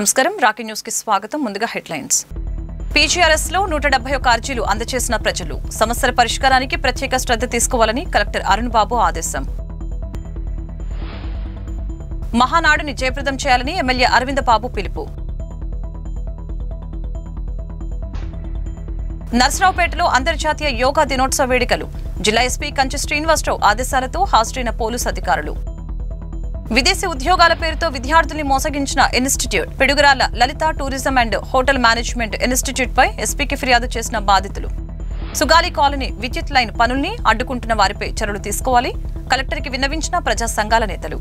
నమస్కారం Rocky news కి స్వాగతం. ముందుగా హెడ్లైన్స్. పీజీఆర్ఎస్ లో 171 అర్జీలు అందజేసిన ప్రజలు సమస్యల పరిష్కారానికి ప్రత్యేక శ్రద్ధ తీసుకోవాలని కలెక్టర్ అరుణ్ బాబు ఆదేశం. మహానాడుని జయప్రదం చేయాలని ఎమ్మెల్యే అరవింద బాబు పిలుపు. నర్సరావుపేటలో అంతర్జాతీయ యోగా దినోత్సవ వేడుకలు జిల్లా ఎస్పీ కంచి శ్రీనివాసరావు ఆదేశాలతో హాజరైన పోలీసు అధికారులు. విదేశీ ఉద్యోగాల పేరుతో విద్యార్థుల్ని మోసగించిన institute Piduguralla Lalitha tourism and hotel management institute పై ఎస్పీకి ఫిర్యాదు చేసిన బాధితులు. సుగాలి కాలనీ విద్యుత్ లైన్ పనుల్ని అడ్డుకుంటున్న వారిపై చర్యలు తీసుకోవాలి కలెక్టర్కి విన్నవించిన ప్రజా సంఘాల నేతలు.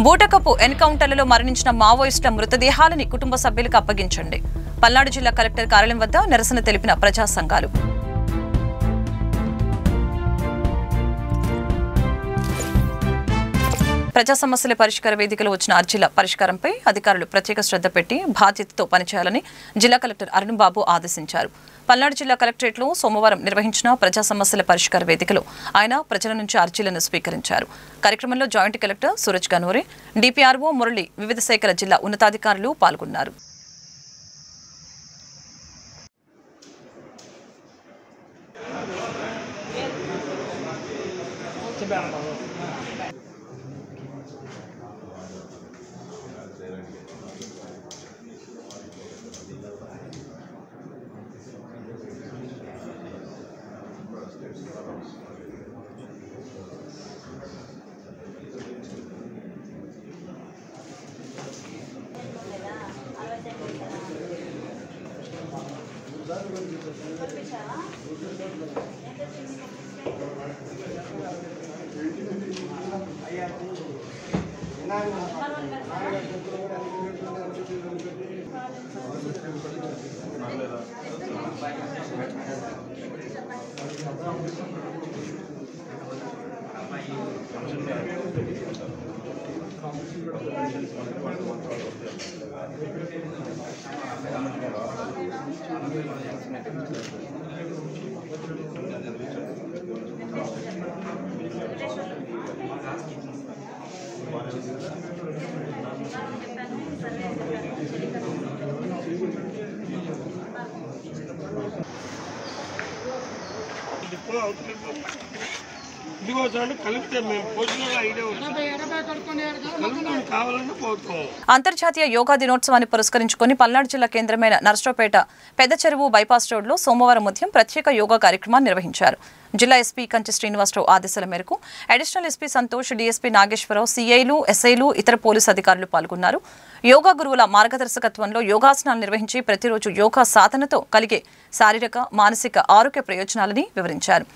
బూటకపు ఎన్కౌంటర్లలో మరణించిన మావోయిస్టుల మృతదేహాలని కుటుంబ సభ్యులకు అప్పగించండి పల్నాడు జిల్లా కలెక్టర్ కార్యాలయం వద్ద నిరసన తెలిపిన ప్రజా సంఘాలు. ప్రజా సమస్యల పరిష్కార వేదికలో వచ్చిన అర్జీల పరిష్కారంపై అధికారులు ప్రత్యేక శ్రద్ధ పెట్టి బాధ్యతతో పనిచేయాలని జిల్లా కలెక్టర్ అరుణ్ బాబు ఆదేశించారు. పల్నాడు జిల్లా కలెక్టరేట్లో సోమవారం నిర్వహించిన ప్రజా సమస్యల పరిష్కార వేదికలో ఆయన ప్రజల నుంచి అర్జీలను స్వీకరించారు. కార్యక్రమంలో joint collector Suraj Ganore, DPRO Murali, వివిధ శాఖల జిల్లా ఉన్నతాధికారులు పాల్గొన్నారు. అంతర్జాతీయ యోగా దినోత్సవాన్ని పురస్కరించుకుని పల్నాడు జిల్లా కేంద్రమైన నర్సరావుపేట పెద్ద చెరువు బైపాస్ రోడ్లో సోమవారం ఉదయం ప్రత్యేక యోగా కార్యక్రమాన్ని నిర్వహించారు. జిల్లా ఎస్పీ కంచి శ్రీనివాసరావు ఆదేశాల మేరకు additional SP Santosh, DSP Nageswararao, సీఐలు, ఎస్ఐలు, ఇతర పోలీసు అధికారులు పాల్గొన్నారు. యోగా గురువుల మార్గదర్శకత్వంలో యోగాసనాలు నిర్వహించి ప్రతిరోజు యోగా సాధనతో కలిగే శారీరక, మానసిక ఆరోగ్య ప్రయోజనాలని వివరించారు.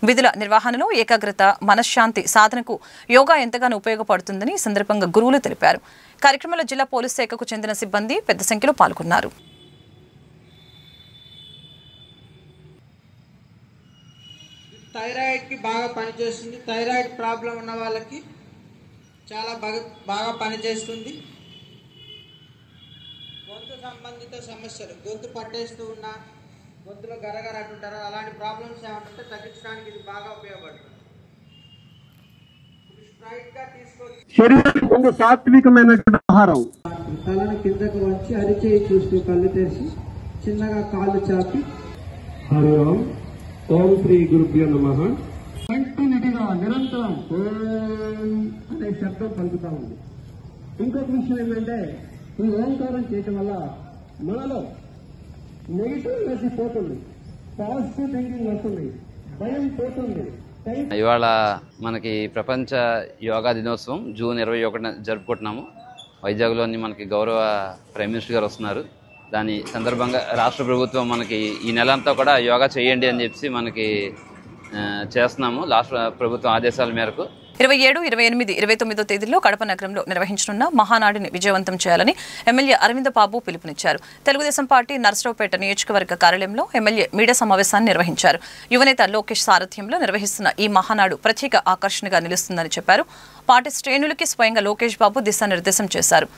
విధుల నిర్వహణలో ఏకాగ్రత, మనశ్శాంతి సాధనకు యోగా ఎంతగానో ఉపయోగపడుతుందని ఈ సందర్భంగా గురువులు తెలిపారు. కార్యక్రమంలో జిల్లా పోలీసు శాఖకు చెందిన సిబ్బంది పెద్ద సంఖ్యలో పాల్గొన్నారు. థైరాయిడ్కి బాగా పనిచేస్తుంది. థైరాయిడ్ ప్రాబ్లం ఉన్న వాళ్ళకి చాలా బాగా పనిచేస్తుంది. గొంతు సంబంధిత సమస్యలు, గొంతు పట్టేస్తూ ఉన్నా, గొంతులో గరగర అంటుంటారు, అలాంటి ప్రాబ్లమ్స్ ఏమంటే తగ్గించడానికి ఇది బాగా ఉపయోగపడుతుంది. శరీరం సాత్వికమైన ఆహారం. తలను కిందకు వచ్చి అరిచేయి చూస్తూ కళ్ళు తెరిచి చిన్నగా కాళ్ళు చాపి హరి ఓం, ఓం శ్రీ గురుభ్యో నమః. కంటిన్యూటీగా నిరంతరం ఓం అనే శబ్దం పలుకుతా ఉంది. ఇంకొక విషయం ఏంటంటే ఈ ఓంకారం చేయటం వల్ల మనలో నెగిటివ్నెస్ పోతుంది, పాజిటివ్ థింకింగ్ వస్తుంది, భయం పోతుంది. ఇవాళ మనకి ప్రపంచ యోగా దినోత్సవం జూన్ 21 జరుపుకుంటున్నాము. వైజాగ్లోని మనకి గౌరవ ప్రైమ్ మినిస్టర్ గారు వస్తున్నారు. దాని సందర్భంగా రాష్ట్ర ప్రభుత్వం మనకి ఈ నెలంతా కూడా యోగా చేయండి అని చెప్పి మనకి చేస్తున్నాము రాష్ట్ర ప్రభుత్వం ఆదేశాల మేరకు. 27, 28, 29 తేదీల్లో కడప నగరంలో నిర్వహించనున్న మహానాడిని విజయవంతం చేయాలని ఎమ్మెల్యే అరవింద బాబు పిలుపునిచ్చారు. తెలుగుదేశం పార్టీ నర్సరావుపేట నియోజకవర్గ కార్యాలయంలో ఎమ్మెల్యే మీడియా సమావేశాన్ని నిర్వహించారు. యువనేత లోకేష్ సారథ్యంలో నిర్వహిస్తున్న ఈ మహానాడు ప్రత్యేక ఆకర్షణగా నిలుస్తుందని చెప్పారు. పార్టీ శ్రేణులకి స్వయంగా లోకేష్ బాబు దిశానిర్దేశం చేశారు.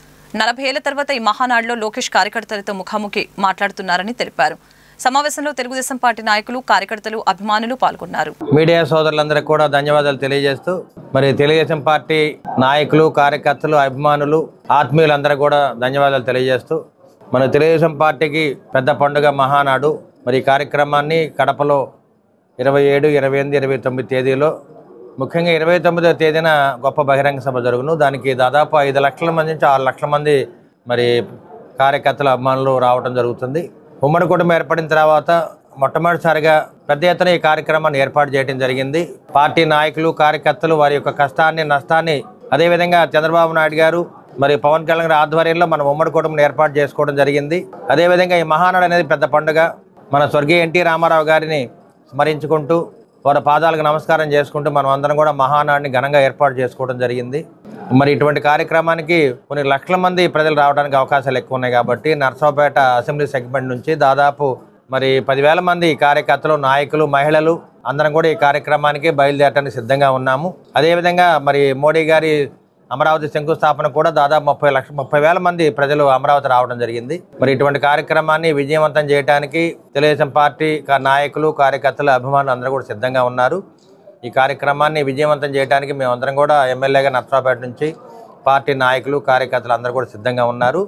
40 ఏళ్ల తర్వాత ఈ మహానాడులో లోకేష్ కార్యకర్తలతో ముఖాముఖి మాట్లాడుతున్నారని తెలిపారు. సమావేశంలో తెలుగుదేశం పార్టీ నాయకులు, కార్యకర్తలు, అభిమానులు పాల్గొన్నారు. మీడియా సోదరులందరికీ కూడా ధన్యవాదాలు తెలియజేస్తూ మరి తెలుగుదేశం పార్టీ నాయకులు, కార్యకర్తలు, అభిమానులు, ఆత్మీయులందరూ కూడా ధన్యవాదాలు తెలియజేస్తూ మన తెలుగుదేశం పార్టీకి పెద్ద పండుగ మహానాడు మరి ఈ కార్యక్రమాన్ని కడపలో 27, 28, 29 తేదీలో ముఖ్యంగా 29వ తేదీన గొప్ప బహిరంగ సభ జరుగును. దానికి దాదాపు 5 లక్షల మంది నుంచి 6 లక్షల మంది మరి కార్యకర్తలు, అభిమానులు రావడం జరుగుతుంది. ఉమ్మడి కుటుంబం ఏర్పడిన తర్వాత మొట్టమొదటిసారిగా పెద్ద ఎత్తున ఈ కార్యక్రమాన్ని ఏర్పాటు చేయడం జరిగింది. పార్టీ నాయకులు, కార్యకర్తలు వారి యొక్క కష్టాన్ని, నష్టాన్ని, అదేవిధంగా చంద్రబాబు నాయుడు గారు మరి పవన్ కళ్యాణ్ గారి ఆధ్వర్యంలో మనం ఉమ్మడి కుటుంబం ఏర్పాటు చేసుకోవడం జరిగింది. అదేవిధంగా ఈ మహానాడు అనేది పెద్ద పండుగ. మన స్వర్గీయ ఎన్టీ రామారావు గారిని స్మరించుకుంటూ వారి పాదాలకు నమస్కారం చేసుకుంటూ మనం అందరం కూడా మహానాడిని ఘనంగా ఏర్పాటు చేసుకోవడం జరిగింది. మరి ఇటువంటి కార్యక్రమానికి కొన్ని లక్షల మంది ప్రజలు రావడానికి అవకాశాలు ఎక్కువ ఉన్నాయి కాబట్టి నర్సరావుపేట అసెంబ్లీ సెగ్మెంట్ నుంచి దాదాపు మరి 10,000 మంది కార్యకర్తలు, నాయకులు, మహిళలు అందరం కూడా ఈ కార్యక్రమానికి బయలుదేరడానికి సిద్ధంగా ఉన్నాము. అదేవిధంగా మరి మోడీ గారి అమరావతి శంకుస్థాపన కూడా దాదాపు 30,000 మంది ప్రజలు అమరావతి రావడం జరిగింది. మరి ఇటువంటి కార్యక్రమాన్ని విజయవంతం చేయడానికి తెలుగుదేశం పార్టీ నాయకులు, కార్యకర్తలు, అభిమానులు అందరూ కూడా సిద్ధంగా ఉన్నారు. ఈ కార్యక్రమాన్ని విజయవంతం చేయడానికి మేమందరం కూడా ఎమ్మెల్యేగా నర్సరావుపేట నుంచి పార్టీ నాయకులు, కార్యకర్తలు అందరూ కూడా సిద్ధంగా ఉన్నారు.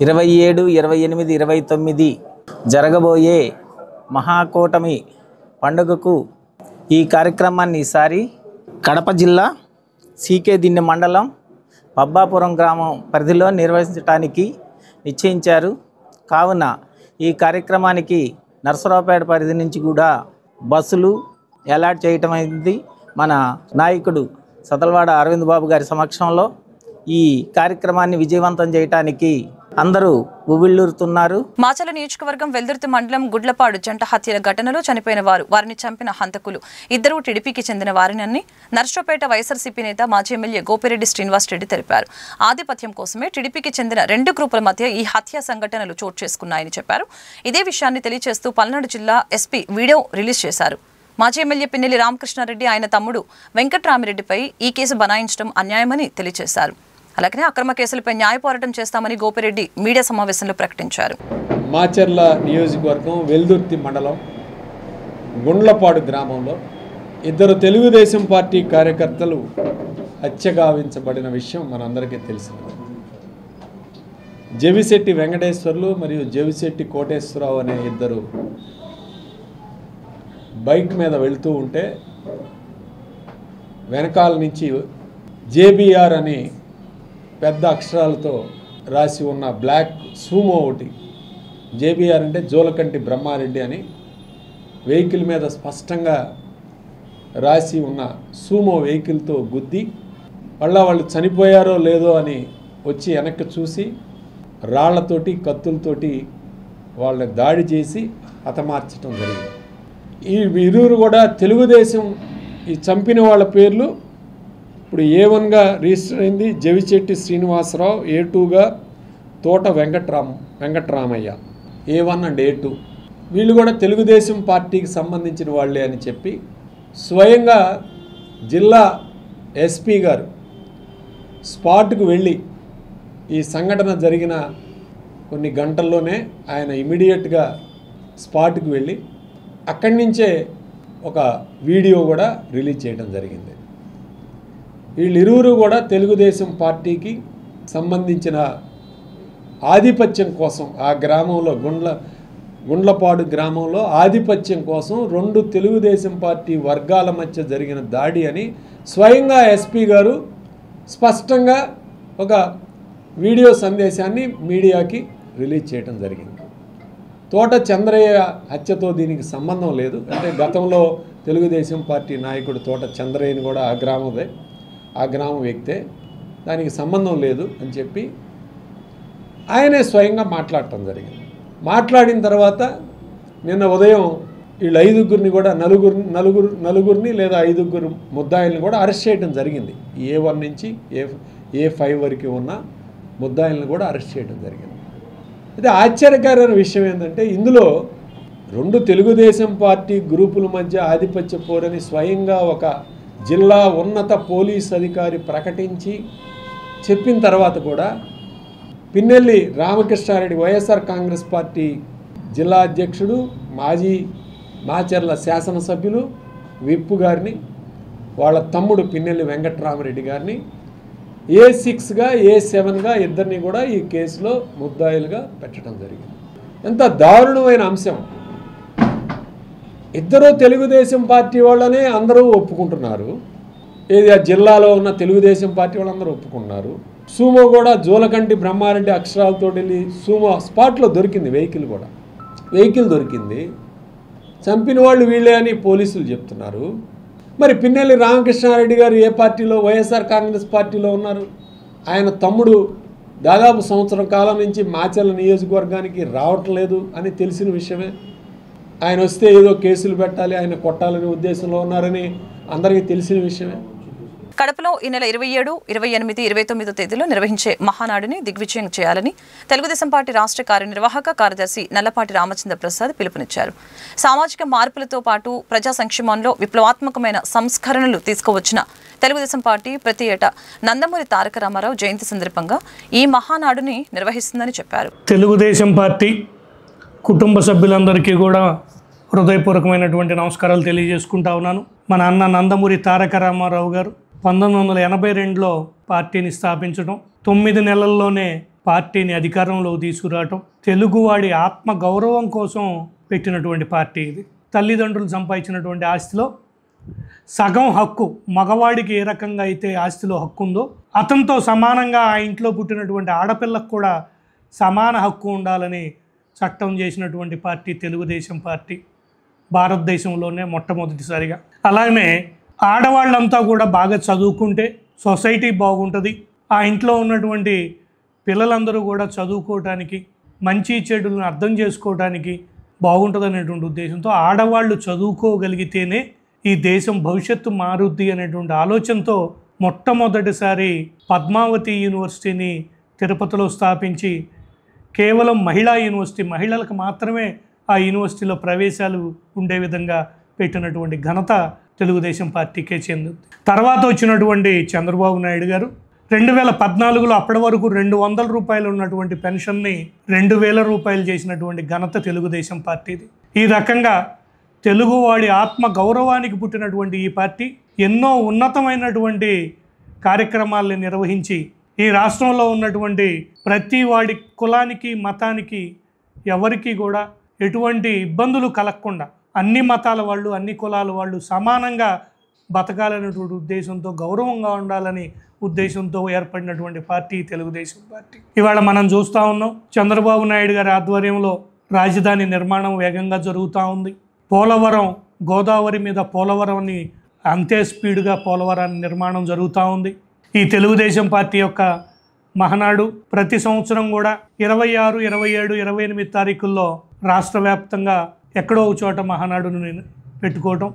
27, 28, 29 జరగబోయే మహాకూటమి పండుగకు ఈ కార్యక్రమాన్ని ఈసారి కడప జిల్లా సీకే దిన్నె మండలం పబ్బాపురం గ్రామం పరిధిలో నిర్వహించడానికి నిశ్చయించారు. కావున ఈ కార్యక్రమానికి నర్సరావుపేట పరిధి నుంచి కూడా బస్సులు అలాట్ చేయటం అయింది. మన నాయకుడు సతల్వాడ అరవింద్ బాబు గారి సమక్షంలో ఈ కార్యక్రమాన్ని విజయవంతం చేయడానికి అందరూ ఉవ్విళ్ళూరుతున్నారు. మాచల నియోజకవర్గం వెల్దుర్తి మండలం గుడ్లపాడు జంట హత్యల ఘటనలో చనిపోయిన వారిని చంపిన హంతకులు ఇద్దరు టీడీపీకి చెందిన వారినని నర్సరావుపేట వైఎస్ఆర్సీపీ నేత మాజీ ఎమ్మెల్యే గోపిరెడ్డి శ్రీనివాసరెడ్డి తెలిపారు. ఆధిపత్యం కోసమే టీడీపీకి చెందిన 2 గ్రూపుల మధ్య ఈ హత్య సంఘటనలు చోటు చేసుకున్నాయని చెప్పారు. ఇదే విషయాన్ని తెలియజేస్తూ పల్నాడు జిల్లా ఎస్పీ వీడియో రిలీజ్ చేశారు. మాజీ ఎమ్మెల్యే పిన్నెల్లి రామకృష్ణారెడ్డి, ఆయన తమ్ముడు వెంకట్రామిరెడ్డిపై ఈ కేసు బనాయించడం అన్యాయమని తెలియజేశారు. అలాగే అక్రమ కేసులపై న్యాయ పోరాటం చేస్తామని గోపిరెడ్డి మీడియా సమావేశంలో ప్రకటించారు. మాచర్ల నియోజకవర్గం వెల్దుర్తి మండలం గుండ్లపాడు గ్రామంలో 2 తెలుగుదేశం పార్టీ కార్యకర్తలు హత్యగావించబడిన విషయం మనందరికీ తెలిసింది. జవిశెట్టి వెంకటేశ్వర్లు మరియు జవిశెట్టి కోటేశ్వరరావు అనే 2 బైక్ మీద వెళ్తూ ఉంటే వెనకాల నుంచి జేబీఆర్ అని పెద్ద అక్షరాలతో రాసి ఉన్న బ్లాక్ సూమో ఒకటి, జేబీఆర్ అంటే జోలకంటి బ్రహ్మారెడ్డి అని వెహికల్ మీద స్పష్టంగా రాసి ఉన్న సూమో వెహికల్తో గుద్ది వాళ్ళు చనిపోయారో లేదో అని వచ్చి వెనక్కి చూసి రాళ్లతోటి, కత్తులతోటి వాళ్ళని దాడి చేసి హతమార్చడం జరిగింది. ఈ ఇరువురు కూడా తెలుగుదేశం, ఈ చంపిన వాళ్ళ పేర్లు ఇప్పుడు A1గా రిజిస్టర్ అయింది జవిశెట్టి శ్రీనివాసరావు, A2గా తోట వెంకట్రామయ్య, A1 అండ్ A2. వీళ్ళు కూడా తెలుగుదేశం పార్టీకి సంబంధించిన వాళ్ళే అని చెప్పి స్వయంగా జిల్లా ఎస్పీ గారు స్పాట్కు వెళ్ళి ఈ సంఘటన జరిగిన కొన్ని గంటల్లోనే ఆయన ఇమీడియట్గా స్పాట్కు వెళ్ళి అక్కడి నుంచే ఒక వీడియో కూడా రిలీజ్ చేయడం జరిగింది. వీళ్ళిరువురు కూడా తెలుగుదేశం పార్టీకి సంబంధించిన ఆధిపత్యం కోసం ఆ గ్రామంలో గుండ్లపాడు గ్రామంలో ఆధిపత్యం కోసం 2 తెలుగుదేశం పార్టీ వర్గాల మధ్య జరిగిన దాడి అని స్వయంగా ఎస్పీ గారు స్పష్టంగా ఒక వీడియో సందేశాన్ని మీడియాకి రిలీజ్ చేయడం జరిగింది. తోట చంద్రయ్య హత్యతో దీనికి సంబంధం లేదు. అంటే గతంలో తెలుగుదేశం పార్టీ నాయకుడు తోట చంద్రయ్యని కూడా ఆ గ్రామం వ్యక్తే, దానికి సంబంధం లేదు అని చెప్పి ఆయనే స్వయంగా మాట్లాడటం జరిగింది. మాట్లాడిన తర్వాత నిన్న ఉదయం వీళ్ళు 5గురిని కూడా నలుగురిని లేదా 5గురు ముద్దాయిల్ని కూడా అరెస్ట్ చేయడం జరిగింది. A1 నుంచి A5 వరకు ఉన్న ముద్దాయిల్ని కూడా అరెస్ట్ చేయడం జరిగింది. అయితే ఆశ్చర్యకరమైన విషయం ఏంటంటే ఇందులో 2 తెలుగుదేశం పార్టీ గ్రూపుల మధ్య ఆధిపత్య పోరని స్వయంగా ఒక జిల్లా ఉన్నత పోలీస్ అధికారి ప్రకటించి చెప్పిన తర్వాత కూడా పిన్నెల్లి రామకృష్ణారెడ్డి వైఎస్ఆర్ కాంగ్రెస్ పార్టీ జిల్లా అధ్యక్షుడు మాజీ మాచర్ల శాసనసభ్యులు విప్పు గారిని, వాళ్ళ తమ్ముడు పిన్నెల్లి వెంకట్రామరెడ్డి గారిని A6గా A7గా ఇద్దరిని కూడా ఈ కేసులో ముద్దాయిలుగా పెట్టడం జరిగింది. ఎంత దారుణమైన అంశం. ఇద్దరు తెలుగుదేశం పార్టీ వాళ్ళనే అందరూ ఒప్పుకుంటున్నారు. ఏది ఆ జిల్లాలో ఉన్న తెలుగుదేశం పార్టీ వాళ్ళందరూ ఒప్పుకున్నారు. సూమో కూడా జోలకంటి బ్రహ్మారెడ్డి అక్షరాలతో వెళ్ళి సూమో స్పాట్లో దొరికింది, వెహికల్ దొరికింది. చంపిన వాళ్ళు వీళ్ళే అని పోలీసులు చెప్తున్నారు. మరి పిన్నెల్లి రామకృష్ణారెడ్డి గారు ఏ పార్టీలో, వైఎస్ఆర్ కాంగ్రెస్ పార్టీలో ఉన్నారు. ఆయన తమ్ముడు దాదాపు సంవత్సరం కాలం నుంచి మాచర్ల నియోజకవర్గానికి రావట్లేదు అని తెలిసిన విషయమే. ఆయన వస్తే ఏదో కేసులు పెట్టాలి, ఆయన కొట్టాలనే ఉద్దేశంలో ఉన్నారని అందరికీ తెలిసిన విషయమే. కడపలో ఈ నెల 27, 28, 29 తేదీలో నిర్వహించే మహానాడుని దిగ్విజయం చేయాలని తెలుగుదేశం పార్టీ రాష్ట్ర కార్యనిర్వాహక కార్యదర్శి నల్లపాటి రామచంద్ర ప్రసాద్ పిలుపునిచ్చారు. సామాజిక మార్పులతో పాటు ప్రజా సంక్షేమంలో విప్లవాత్మకమైన సంస్కరణలు తీసుకువచ్చిన తెలుగుదేశం పార్టీ ప్రతి ఏటా నందమూరి తారక రామారావు జయంతి సందర్భంగా ఈ మహానాడుని నిర్వహిస్తుందని చెప్పారు. తెలుగుదేశం పార్టీ కుటుంబ సభ్యులందరికీ కూడా హృదయపూర్వకమైనటువంటి నమస్కారాలు తెలియజేసుకుంటా ఉన్నాను. మన అన్న నందమూరి తారక రామారావు గారు 1982లో పార్టీని స్థాపించడం, 9 నెలల్లోనే పార్టీని అధికారంలోకి తీసుకురావటం, తెలుగువాడి ఆత్మ గౌరవం కోసం పెట్టినటువంటి పార్టీ ఇది. తల్లిదండ్రులు సంపాదించినటువంటి ఆస్తిలో సగం హక్కు మగవాడికి ఏ రకంగా అయితే ఆస్తిలో హక్కు ఉందో, అతనితో సమానంగా ఆ ఇంట్లో పుట్టినటువంటి ఆడపిల్లకు కూడా సమాన హక్కు ఉండాలని చట్టం చేసినటువంటి పార్టీ తెలుగుదేశం పార్టీ, భారతదేశంలోనే మొట్టమొదటిసారిగా. అలాగే ఆడవాళ్ళంతా కూడా బాగా చదువుకుంటే సొసైటీ బాగుంటుంది, ఆ ఇంట్లో ఉన్నటువంటి పిల్లలందరూ కూడా చదువుకోవటానికి, మంచి చెడులను అర్థం చేసుకోవడానికి బాగుంటుంది అనేటువంటి ఉద్దేశంతో ఆడవాళ్ళు చదువుకోగలిగితేనే ఈ దేశం భవిష్యత్తు మారుద్ది అనేటువంటి ఆలోచనతో మొట్టమొదటిసారి పద్మావతి యూనివర్సిటీని తిరుపతిలో స్థాపించి కేవలం మహిళా యూనివర్సిటీ, మహిళలకు మాత్రమే ఆ యూనివర్సిటీలో ప్రవేశాలు ఉండే విధంగా పెట్టినటువంటి ఘనత తెలుగుదేశం పార్టీకే చెందింది. తర్వాత వచ్చినటువంటి చంద్రబాబు నాయుడు గారు 2014లో అప్పటి వరకు 200 రూపాయలు ఉన్నటువంటి పెన్షన్ని 2000 రూపాయలు చేసినటువంటి ఘనత తెలుగుదేశం పార్టీది. ఈ రకంగా తెలుగువాడి ఆత్మ గౌరవానికి పుట్టినటువంటి ఈ పార్టీ ఎన్నో ఉన్నతమైనటువంటి కార్యక్రమాల్ని నిర్వహించి ఈ రాష్ట్రంలో ఉన్నటువంటి ప్రతి వాడి కులానికి, మతానికి, ఎవరికి కూడా ఎటువంటి ఇబ్బందులు కలగకుండా అన్ని మతాల వాళ్ళు, అన్ని కులాల వాళ్ళు సమానంగా బతకాలనేటువంటి ఉద్దేశంతో, గౌరవంగా ఉండాలని ఉద్దేశంతో ఏర్పడినటువంటి పార్టీ తెలుగుదేశం పార్టీ. ఇవాళ మనం చూస్తూ ఉన్నాం, చంద్రబాబు నాయుడు గారి ఆధ్వర్యంలో రాజధాని నిర్మాణం వేగంగా జరుగుతూ ఉంది. పోలవరం, గోదావరి మీద పోలవరాన్ని అంతే స్పీడ్గా పోలవరాన్ని నిర్మాణం జరుగుతూ ఉంది. ఈ తెలుగుదేశం పార్టీ యొక్క మహానాడు ప్రతి సంవత్సరం కూడా 26, 27, 28 తారీఖుల్లో రాష్ట్ర వ్యాప్తంగా ఎక్కడో ఒక చోట మహానాడును పెట్టుకోవటం,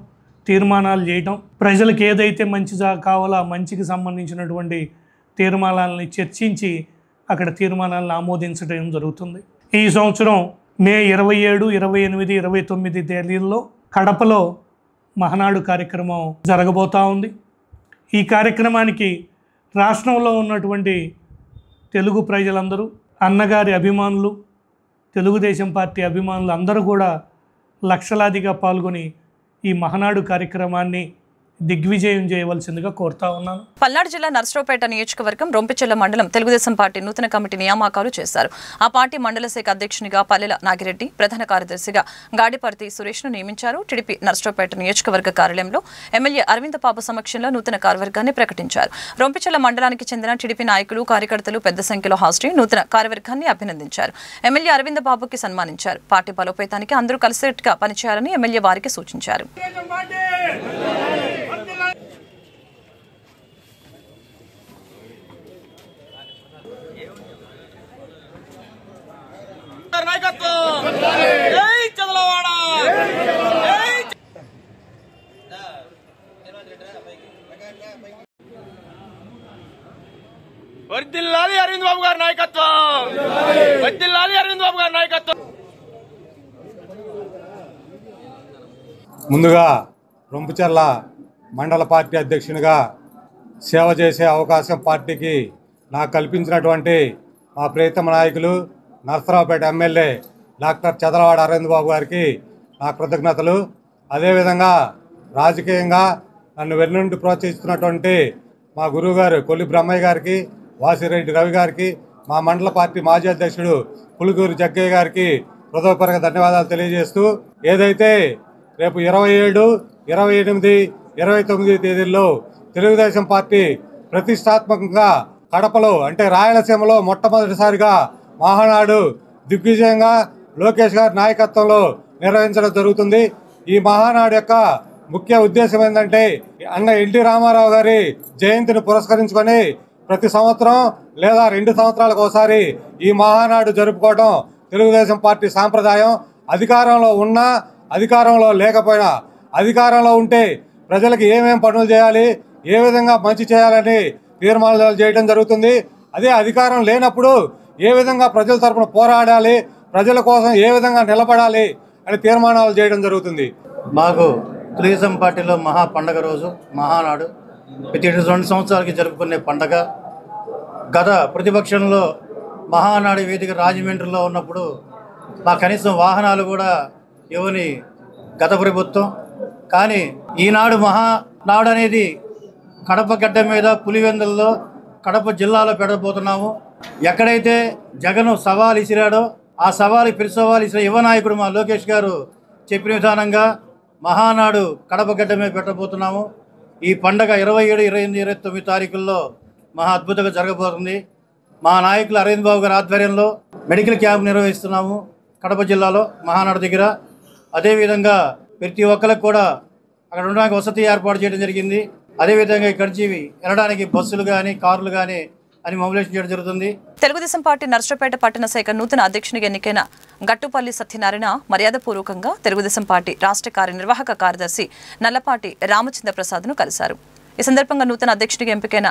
తీర్మానాలు చేయటం, ప్రజలకు ఏదైతే మంచి కావాలో ఆ మంచికి సంబంధించినటువంటి తీర్మానాలని చర్చించి అక్కడ తీర్మానాలను ఆమోదించడం జరుగుతుంది. ఈ సంవత్సరం మే 27, 28, 29 తేదీల్లో కడపలో మహానాడు కార్యక్రమం జరగబోతూ ఉంది. ఈ కార్యక్రమానికి రాష్ట్రంలో ఉన్నటువంటి తెలుగు ప్రజలందరూ, అన్నగారి అభిమానులు, తెలుగుదేశం పార్టీ అభిమానులు అందరూ కూడా లక్షలాదిగా పాల్గొని ఈ మహానాడు కార్యక్రమాన్ని దిగ్విజయం చేయవలసిందిగా కోరుతా ఉన్నాను. పల్నాడు జిల్లా నర్సరావుపేట నియోజకవర్గం రొంపిచెర్ల మండలం తెలుగుదేశం పార్టీ నూతన కమిటీ నియామకాలు చేశారు. ఆ పార్టీ మండల శాఖ అధ్యక్షునిగా పల్లెల నాగిరెడ్డి, ప్రధాన కార్యదర్శిగా గాడిపర్తి సురేష్ను నియమించారు. టీడీపీ నర్సరావుపేట నియోజకవర్గ కార్యాలయంలో ఎమ్మెల్యే అరవింద్ బాబు సమక్షంలో నూతన కార్యవర్గాన్ని ప్రకటించారు. రొంపిచెర్ల మండలానికి చెందిన టీడీపీ నాయకులు, కార్యకర్తలు పెద్ద సంఖ్యలో హాజరై నూతన కార్యవర్గాన్ని అభినందించారు. ఎమ్మెల్యే అరవింద్ బాబుకి సన్మానించారు. పార్టీ బలోపేతానికి అందరూ కలిసికట్టుగా పనిచేయాలని ఎమ్మెల్యే వారికి సూచించారు. వర్ధిల్లాలి అరవింద్ బాబు గారి నాయకత్వం, వర్ధిల్లాలి అరవింద్ బాబు గారి నాయకత్వం. ముందుగా రొంపిచెర్ల మండల పార్టీ అధ్యక్షునిగా సేవ చేసే అవకాశం పార్టీకి నాకు కల్పించినటువంటి మా ప్రియతమ నాయకులు నర్సరావుపేట ఎమ్మెల్యే డాక్టర్ చదలవాడ అరవింద్ బాబు గారికి నా కృతజ్ఞతలు. అదేవిధంగా రాజకీయంగా నన్ను వెన్నుండి ప్రోత్సహిస్తున్నటువంటి మా గురువు గారు కొల్లి బ్రహ్మయ్య గారికి, వాసిరెడ్డి రవి గారికి, మా మండల పార్టీ మాజీ అధ్యక్షుడు పులుకూరు జగ్గయ్య గారికి హృదయపూర్వక ధన్యవాదాలు తెలియజేస్తూ, ఏదైతే రేపు 27, 28, 29 తేదీల్లో తెలుగుదేశం పార్టీ ప్రతిష్టాత్మకంగా కడపలో అంటే రాయలసీమలో మొట్టమొదటిసారిగా మహానాడు దిగ్విజయంగా లోకేష్ గారి నాయకత్వంలో నిర్వహించడం జరుగుతుంది. ఈ మహానాడు యొక్క ముఖ్య ఉద్దేశం ఏంటంటే అన్న ఎన్టీ రామారావు గారి జయంతిని పురస్కరించుకొని ప్రతి సంవత్సరం లేదా 2 సంవత్సరాలకు ఒకసారి ఈ మహానాడు జరుపుకోవడం తెలుగుదేశం పార్టీ సాంప్రదాయం. అధికారంలో ఉన్నా అధికారంలో లేకపోయినా, అధికారంలో ఉంటే ప్రజలకు ఏమేం పనులు చేయాలి, ఏ విధంగా మంచి చేయాలని తీర్మానాలు చేయడం జరుగుతుంది. అదే అధికారం లేనప్పుడు ఏ విధంగా ప్రజల తరపున పోరాడాలి, ప్రజల కోసం ఏ విధంగా నిలబడాలి అని తీర్మానాలు చేయడం జరుగుతుంది. మాకు తెలుగుదేశం పార్టీలో మహా పండగ రోజు మహానాడు ప్రతి 2 సంవత్సరాలకి జరుపుకునే పండగ. గత ప్రతిపక్షంలో మహానాడు వేదిక రాజమండ్రిలో ఉన్నప్పుడు మా కనీసం వాహనాలు కూడా ఇవ్వని గత ప్రభుత్వం. కానీ ఈనాడు మహానాడు అనేది కడప గడ్డ మీద పులివెందుల్లో కడప జిల్లాలో పెడబోతున్నాము. ఎక్కడైతే జగన్ సవాల్ ఇసిరాడో ఆ ప్రతి సవాల్ ఇసిన యువ నాయకుడు మా లోకేష్ గారు చెప్పిన విధానంగా మహానాడు కడప గడ్డ మీద పెట్టబోతున్నాము. ఈ పండగ 27, 28, 29 తారీఖుల్లో మహా అద్భుతంగా జరగబోతుంది. మా నాయకులు అరవింద్ బాబు గారి ఆధ్వర్యంలో మెడికల్ క్యాంప్ నిర్వహిస్తున్నాము కడప జిల్లాలో మహానాడు దగ్గర. అదేవిధంగా ప్రతి ఒక్కరికి కూడా అక్కడ ఉండడానికి వసతి ఏర్పాటు చేయడం జరిగింది. అదేవిధంగా ఇక్కడి నుంచి వెళ్ళడానికి బస్సులు కానీ కార్లు కానీ అని మొబిలైజేషన్ చేయడం జరుగుతుంది. తెలుగుదేశం పార్టీ నర్సరావుపేట పట్టణ శాఖ నూతన అధ్యక్షునిగా ఎన్నికైన గట్టుపల్లి సత్యనారాయణ మర్యాదపూర్వకంగా తెలుగుదేశం పార్టీ రాష్ట్ర కార్యనిర్వాహక కార్యదర్శి నల్లపాటి రామచంద్ర ప్రసాద్ను కలిశారు. ఈ సందర్భంగా నూతన అధ్యక్షునిగా ఎంపికైన